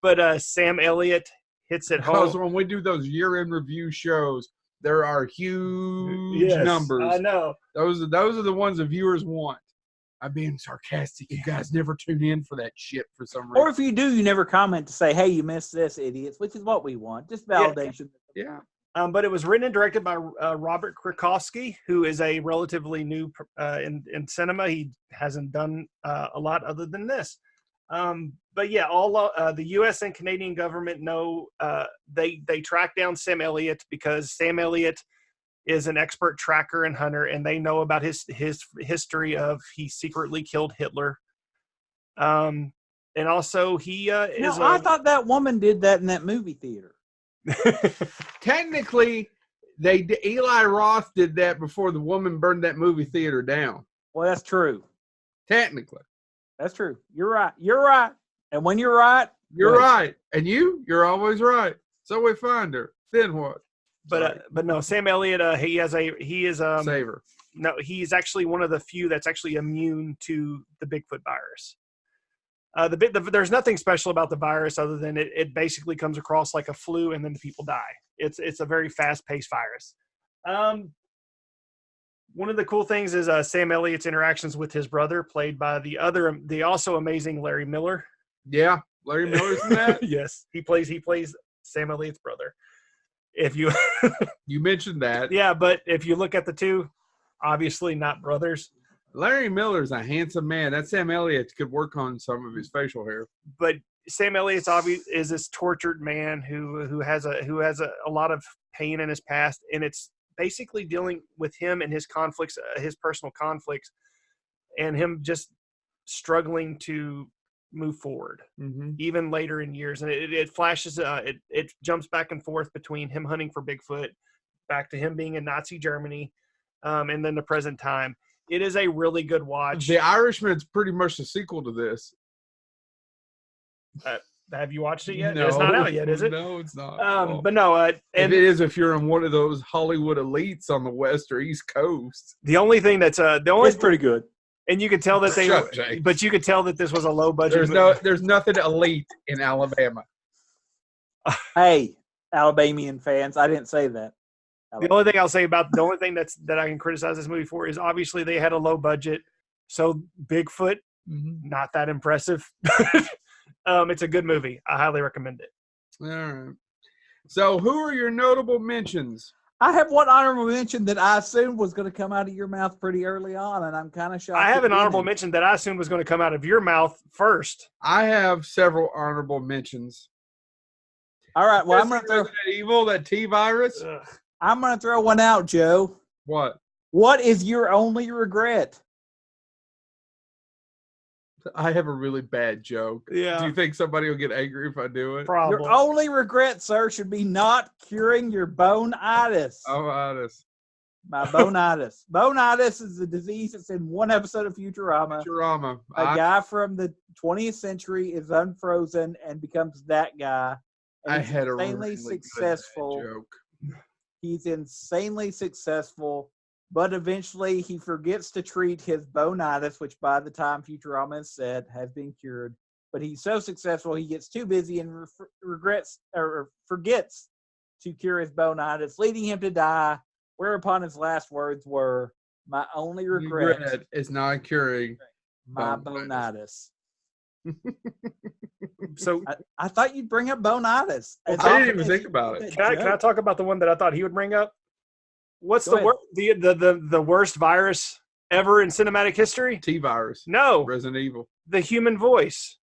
But Sam Elliott hits it home. Because when we do those year-end review shows, there are huge numbers. I know. Those are the ones the viewers want. I'm being sarcastic. You guys never tune in for that shit for some reason. Or if you do, you never comment to say, hey, you missed this, idiots, which is what we want. Just validation. Yeah. But it was written and directed by Robert Krakowski, who is a relatively new in cinema. He hasn't done a lot other than this. But yeah, all the U.S. and Canadian government know they track down Sam Elliott because Sam Elliott is an expert tracker and hunter, and they know about his history of he secretly killed Hitler. And also he is. I thought that woman did that in that movie theater. Technically, Eli Roth did that before the woman burned that movie theater down. Well, that's true. Technically. That's true. You're right. And when you're right, you're right. And you're always right. So we find her. Then what? But no, Sam Elliott, he is saver. No, he's actually one of the few that's actually immune to the Bigfoot virus. There's nothing special about the virus other than it basically comes across like a flu and then the people die. It's a very fast-paced virus. One of the cool things is Sam Elliott's interactions with his brother, played by the also amazing Larry Miller. Yeah, Larry Miller's in that. Yes, he plays Sam Elliott's brother. If you you mentioned that, yeah, but if you look at the two, obviously not brothers. Larry Miller's a handsome man. That Sam Elliott could work on some of his facial hair. But Sam Elliott's is this tortured man who has a lot of pain in his past, and it's basically dealing with him and his conflicts, his personal conflicts, and him just struggling to move forward, even later in years. And it flashes, it jumps back and forth between him hunting for Bigfoot, back to him being in Nazi Germany, and then the present time. It is a really good watch. The Irishman's pretty much the sequel to this. Have you watched it yet? No, it's not out yet, is it? No, it's not. But no, if it is, if you're in one of those Hollywood elites on the West or East Coast, the only thing that's it's pretty good. And you could tell that but you could tell that this was a low budget. There's nothing elite in Alabama. Hey, Alabamian fans, I didn't say that. The only thing I'll say about the only thing that I can criticize this movie for is obviously they had a low budget, so Bigfoot not that impressive. It's a good movie. I highly recommend it. All right. So, who are your notable mentions? I have one honorable mention that I assumed was going to come out of your mouth pretty early on, and I'm kind of shocked. I have it an honorable didn't. mention that I assumed was going to come out of your mouth first. I have several honorable mentions. All right, well, I'm going to throw. Resident Evil, that T virus. Ugh. I'm going to throw one out, Joe. What? What is your only regret? I have a really bad joke. Yeah. Do you think somebody will get angry if I do it? Probably. Your only regret, sir, should be not curing your bone-itis. Oh, honest. My bone-itis. Bone-itis is a disease that's in one episode of Futurama. Futurama. A guy from the 20th century is unfrozen and becomes that guy. And I he's had a insanely really successful. good joke. He's insanely successful, but eventually he forgets to treat his bone-itis, which by the time Futurama is set has been cured. But he's so successful, he gets too busy and regrets or forgets to cure his bone-itis, leading him to die. Whereupon his last words were, "My only regret is not curing my bone-itis." bone-itis." So I thought you'd bring up bone-itis. I didn't even think about it. can I talk about the one that I thought he would bring up? What's Go the worst virus ever in cinematic history? T virus. No, Resident Evil. the human voice.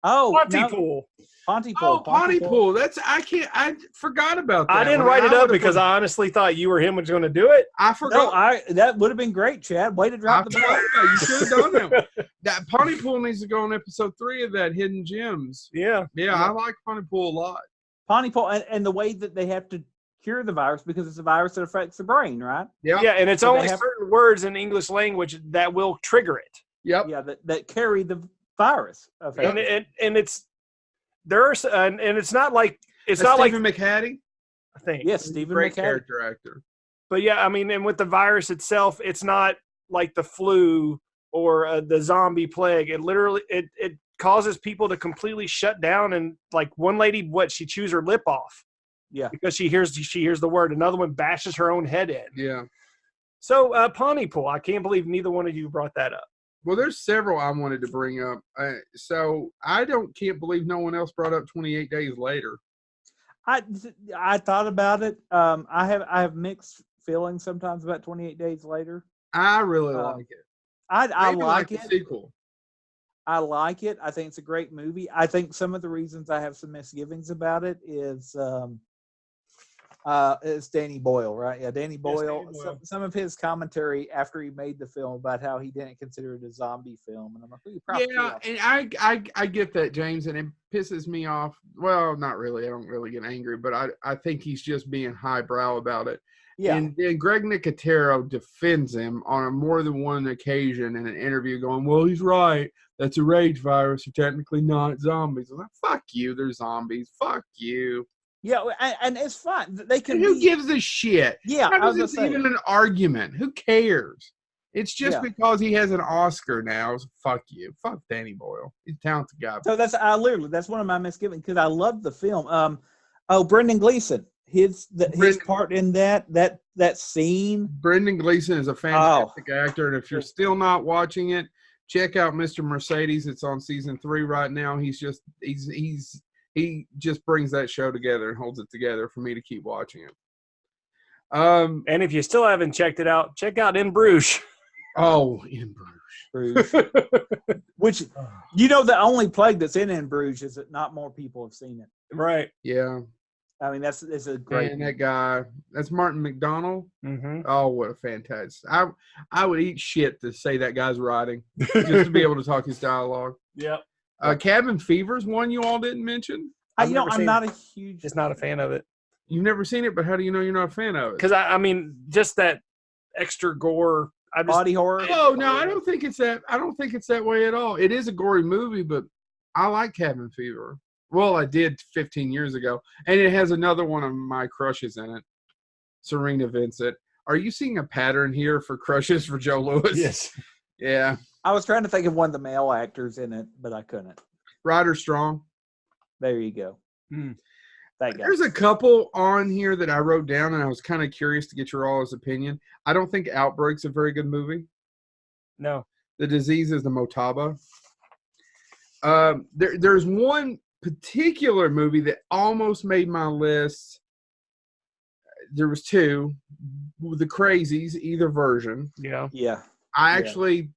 Oh, Pontypool. Pontypool. Pontypool. I forgot about that. I didn't one. write it up would've because put- I honestly thought you or him was going to do it. I No, forgot. that would have been great, Chad. Way to I drop the forgot ball. about it. You should have done that. That Pontypool needs to go on episode 3 of that Hidden Gems. Yeah. Yeah, I like Pontypool a lot. Pontypool, and the way that they have to cure the virus because it's a virus that affects the brain, right? Yeah. Yeah, and it's So they only have- certain words in English language that will trigger it. Yep. Yeah, that carry the virus. And it's there's and it's not like it's That's not like Stephen McHattie. I think. yes, Stephen Great McHattie. character actor. But yeah, I mean, and with the virus itself, it's not like the flu or the zombie plague. It literally it causes people to completely shut down. And like one lady, she chews her lip off. Yeah. Because she hears the word. Another one bashes her own head in. Yeah. So Pontypool, I can't believe neither one of you brought that up. Well, there's several I wanted to bring up. So I can't believe no one else brought up 28 Days Later. I thought about it. I have mixed feelings sometimes about 28 Days Later. I really like it. I Maybe like the it. sequel. I like it. I think it's a great movie. I think some of the reasons I have some misgivings about it is it's Danny Boyle, right? Yeah, Danny Boyle. Danny Boyle. Some of his commentary after he made the film about how he didn't consider it a zombie film, and I'm like, well, you probably Yeah, and I get that, James, and it pisses me off. Well, not really. I don't really get angry, but I think he's just being highbrow about it. yeah. And then Greg Nicotero defends him on a more than one occasion in an interview going, well, he's right. That's a rage virus. They're technically not zombies. I'm like, fuck you. They're zombies. Fuck you. Yeah, and it's fine. They can. And who be, gives a shit? Yeah, How I was is gonna this say. even an argument? Who cares? It's just Yeah. because he has an Oscar now. So fuck you. Fuck Danny Boyle. He's a talented guy. So that's one of my misgivings because I love the film. Brendan Gleeson, his Brendan- part in that scene. Brendan Gleeson is a fantastic actor, and if you're still not watching it, check out Mr. Mercedes. It's on season 3 right now. He just brings that show together and holds it together for me to keep watching it. And if you still haven't checked it out, check out In Bruges. Oh, In Bruges. Bruges. Which the only plague that's in Bruges is that not more people have seen it. Right. Yeah. I mean, it's a great. And that guy, that's Martin McDonald. Mm-hmm. Oh, what a fantastic! I would eat shit to say that guy's writing just to be able to talk his dialogue. Yep. Cabin Fever's one you all didn't mention. I've never I'm seen not it. a huge. Just not a fan of it. You've never seen it, but how do you know you're not a fan of it? Because I mean, just that extra gore. I just Body horror. Oh no, I don't think it's that. I don't think it's that way at all. It is a gory movie, but I like Cabin Fever. Well, I did 15 years ago, and it has another one of my crushes in it, Serena Vincent. Are you seeing a pattern here for crushes for Joe Lewis? yes. Yeah. I was trying to think of one of the male actors in it, but I couldn't. Ryder Strong. There you go. That guy. There's a couple on here that I wrote down, and I was kind of curious to get your all's opinion. I don't think Outbreak's a very good movie. No. The disease is the Motaba. There's one particular movie that almost made my list. There was two. The Crazies, either version. Yeah. Yeah. I actually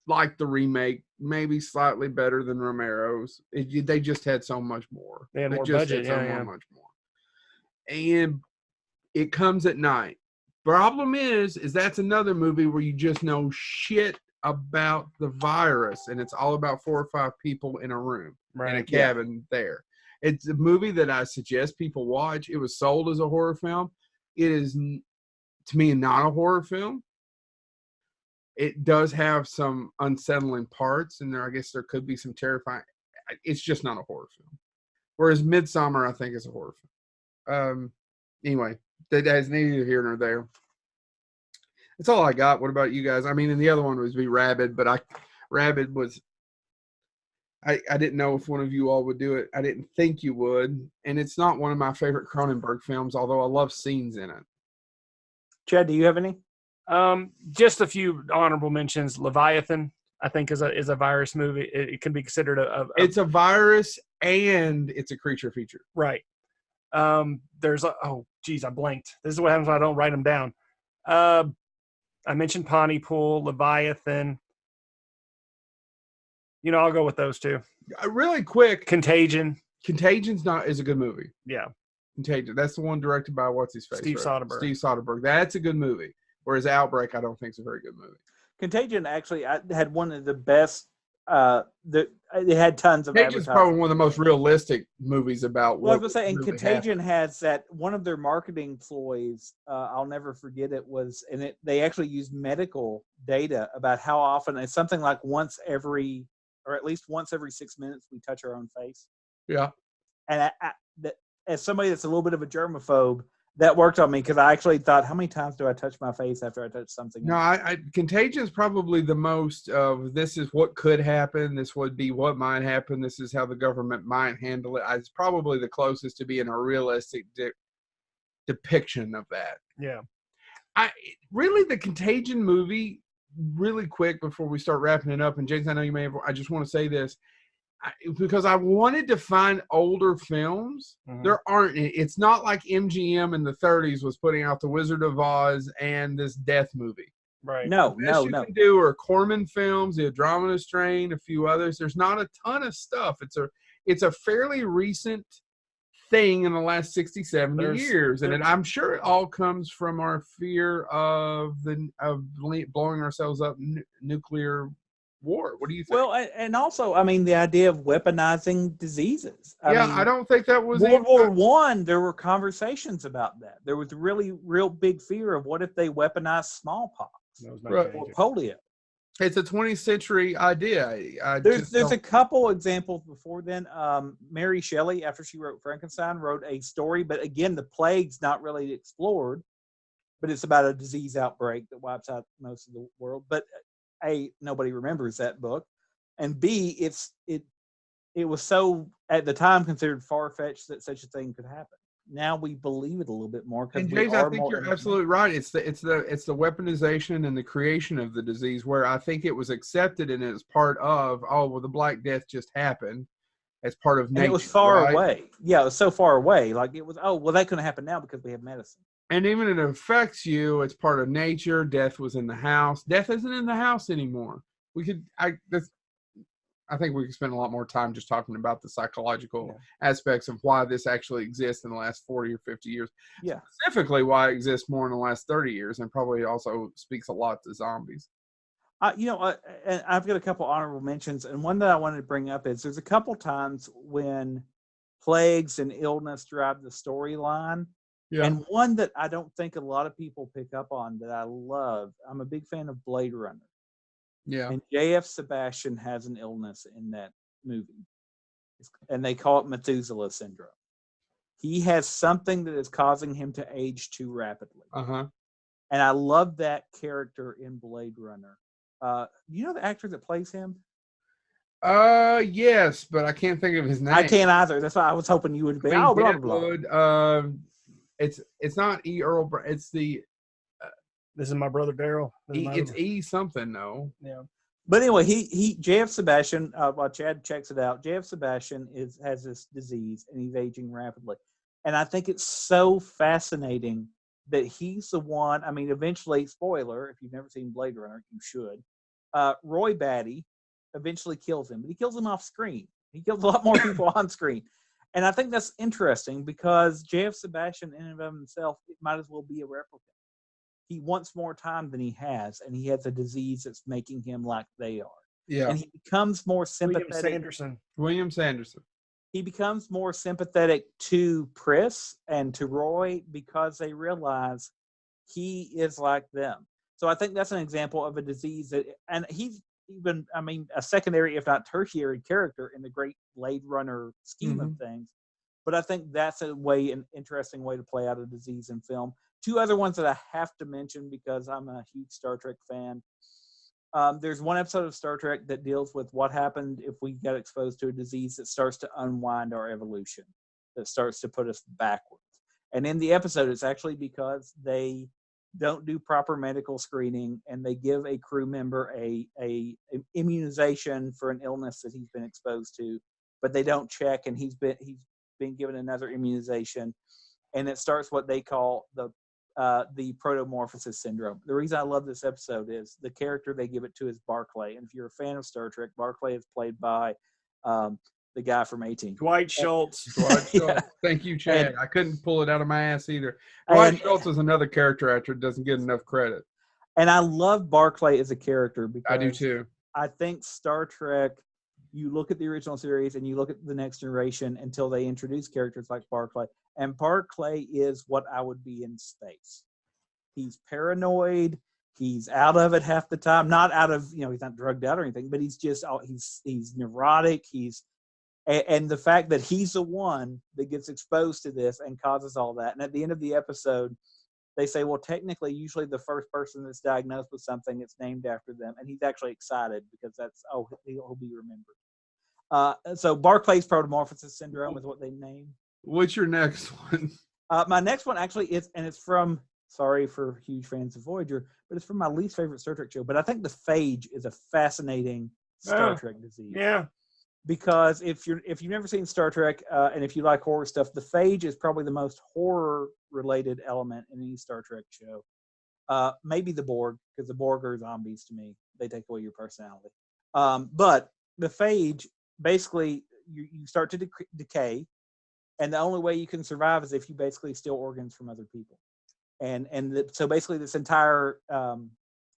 like the remake, maybe slightly better than Romero's. They just had so much more. They had more just budget. had so Yeah. much more. And it comes at night. Problem is that's another movie where you just know shit about the virus, and it's all about 4 or 5 people in a room in a cabin there. It's a movie that I suggest people watch. It was sold as a horror film. It is, to me, not a horror film. It does have some unsettling parts, and I guess there could be some terrifying. It's just not a horror film. Whereas Midsommar, I think, is a horror film. Anyway, that has neither here nor there. That's all I got. What about you guys? I mean, and the other one was Rabid, but Rabid was. I didn't know if one of you all would do it. I didn't think you would, and it's not one of my favorite Cronenberg films, although I love scenes in it. Chad, do you have any? Just a few honorable mentions. Leviathan, I think, is a virus movie. It can be considered It's a virus and it's a creature feature. Right. There's I blanked. This is what happens when I don't write them down. I mentioned Pontypool, Leviathan. I'll go with those two. Really quick, Contagion. Contagion's is a good movie. Yeah. Contagion. That's the one directed by what's his face? Steve Soderbergh. Steve Soderbergh. That's a good movie. Whereas Outbreak, I don't think is a very good movie. Contagion actually had one of the best. It had tons of. Contagion's probably one of the most realistic movies about. Well, I was going to say, and really Contagion happened. has that one of their marketing ploys. I'll never forget it was, and they actually used medical data about how often. It's something like once every, or at least once every 6 minutes, we touch our own face. Yeah. And as somebody that's a little bit of a germaphobe, that worked on me because I actually thought, how many times do I touch my face after I touch something? No, Contagion is probably the most of this is what could happen. This would be what might happen. This is how the government might handle it. It's probably the closest to being a realistic depiction of that. Yeah. Really, the Contagion movie, really quick before we start wrapping it up, and James, I know you may have, I just want to say this. Because I wanted to find older films. Mm-hmm. There aren't. It's not like MGM in the 30s was putting out The Wizard of Oz and this death movie. Right. No. Can do are Corman films, the Andromeda Strain, a few others. There's not a ton of stuff. It's a fairly recent thing in the last 60, 70 years. And I'm sure it all comes from our fear of blowing ourselves up nuclear war. What do you think? Well, and also, I mean, the idea of weaponizing diseases. I don't think that was World War I. There were conversations about that. There was really real big fear of what if they weaponized smallpox or polio. It's a 20th century idea. There's a couple examples before then. Mary Shelley, after she wrote Frankenstein, wrote a story, but again, the plague's not really explored. But it's about a disease outbreak that wipes out most of the world. But A, nobody remembers that book, and B, it was so at the time considered far-fetched that such a thing could happen. Now we believe it a little bit more. And James, I think you're absolutely right. It's the weaponization and the creation of the disease where I think it was accepted and it's part of the Black Death just happened as part of nature. And it was far away. Yeah, it was so far away. Like it was. That couldn't happen now because we have medicine. And even if it affects you, it's part of nature. Death was in the house. Death isn't in the house anymore. I think we could spend a lot more time just talking about the psychological aspects of why this actually exists in the last 40 or 50 years. Yeah. Specifically why it exists more in the last 30 years and probably also speaks a lot to zombies. And I've got a couple honorable mentions. And one that I wanted to bring up is there's a couple times when plagues and illness drive the storyline. Yeah. And one that I don't think a lot of people pick up on that I love, I'm a big fan of Blade Runner. Yeah. And J.F. Sebastian has an illness in that movie. And they call it Methuselah syndrome. He has something that is causing him to age too rapidly. Uh-huh. And I love that character in Blade Runner. You know the actor that plays him? Yes, but I can't think of his name. I can't either. That's why I was hoping you would be. I mean, Oh, blah, Dad blah, blah. would. It's not E. Earl Brown. It's the This is my brother Daryl. it's E something though. Yeah. But anyway, he JF Sebastian, while Chad checks it out, JF Sebastian has this disease and he's aging rapidly. And I think it's so fascinating that he's the one. I mean, eventually, spoiler, if you've never seen Blade Runner, you should. Roy Batty eventually kills him, but he kills him off screen. He kills a lot more people on screen. And I think that's interesting because JF Sebastian, in and of himself, it might as well be a replicant. He wants more time than he has, and he has a disease that's making him like they are. Yeah. And he becomes more sympathetic. William Sanderson. He becomes more sympathetic to Pris and to Roy because they realize he is like them. So I think that's an example of a disease that, and he's even, I mean, a secondary, if not tertiary character in the great Blade Runner scheme of things. But I think that's an interesting way to play out a disease in film. Two other ones that I have to mention because I'm a huge Star Trek fan. There's one episode of Star Trek that deals with what happened if we got exposed to a disease that starts to unwind our evolution, that starts to put us backwards. And in the episode, it's actually because they don't do proper medical screening and they give a crew member a immunization for an illness that he's been exposed to, but they don't check, and he's been given another immunization, and it starts what they call the protomorphosis syndrome. The reason I love this episode is the character they give it to is Barclay. And if you're a fan of Star Trek, Barclay is played by the guy from A-Team. Dwight Schultz. Yeah. Thank you, Chad. I couldn't pull it out of my ass either. Dwight Schultz is another character actor that doesn't get enough credit. And I love Barclay as a character because I do too. I think Star Trek, you look at the original series and you look at the Next Generation until they introduce characters like Barclay. And Barclay is what I would be in space. He's paranoid. He's out of it half the time. Not out of, he's not drugged out or anything, but he's just, he's neurotic. And the fact that he's the one that gets exposed to this and causes all that. And at the end of the episode, they say, well, technically, usually the first person that's diagnosed with something, it's named after them. And he's actually excited because he'll be remembered. So Barclay's protomorphosis syndrome is what they name. What's your next one? My next one actually is, and it's from, sorry for huge fans of Voyager, but it's from my least favorite Star Trek show. But I think the phage is a fascinating Star Trek disease. Yeah. Because if you've never seen Star Trek and if you like horror stuff, the phage is probably the most horror-related element in any Star Trek show. Maybe the Borg, because the Borg are zombies to me. They take away your personality. But the phage, basically, you start to decay, and the only way you can survive is if you basically steal organs from other people. So basically this entire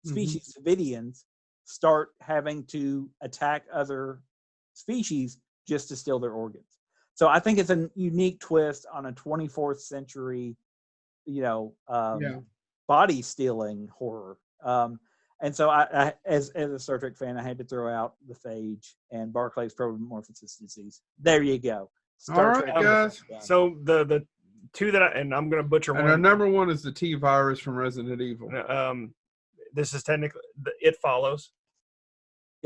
species, Vidians, start having to attack other species just to steal their organs. So I think it's a unique twist on a 24th century, body stealing horror. And so I as a Star Trek fan, I had to throw out the phage and Barclay's protomorphosis disease. There you go. All right, guys. So the two that I'm going to butcher one. And our number one is the T virus from Resident Evil. This is technically It Follows.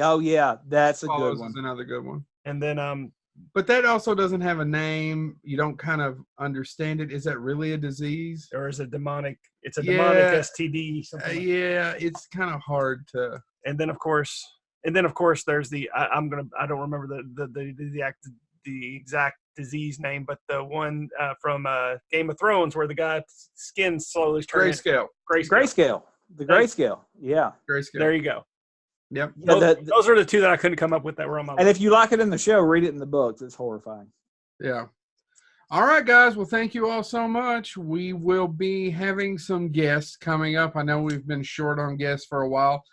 Oh yeah, that's a good one. Is another good one. And then but that also doesn't have a name. You don't kind of understand it. Is that really a disease? Or is it demonic? It's a demonic STD. Yeah, it's kind of hard to. And then of course there's the I don't remember the exact disease name, but the one from Game of Thrones where the guy's skin slowly turns Grayscale. The grayscale. Yeah. Grayscale. There you go. Yep. Those are the two that I couldn't come up with that were on my list. And if you like it in the show, read it in the books. It's horrifying. Yeah. All right, guys. Well, thank you all so much. We will be having some guests coming up. I know we've been short on guests for a while.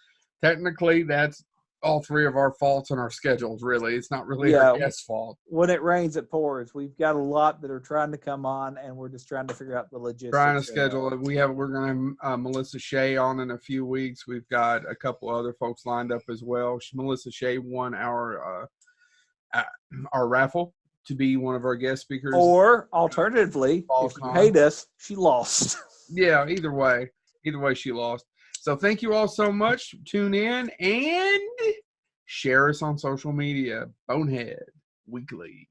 Technically, that's all three of our faults on our schedules, really. It's not really our guest's fault. When it rains, it pours. We've got a lot that are trying to come on, and we're just trying to figure out the logistics. Trying to schedule it. We're going to have Melissa Shea on in a few weeks. We've got a couple other folks lined up as well. Melissa Shea won our raffle to be one of our guest speakers. Or alternatively, if you hate us, she lost. Yeah, either way she lost. So thank you all so much. Tune in and Share us on social media. Bonehead Weekly.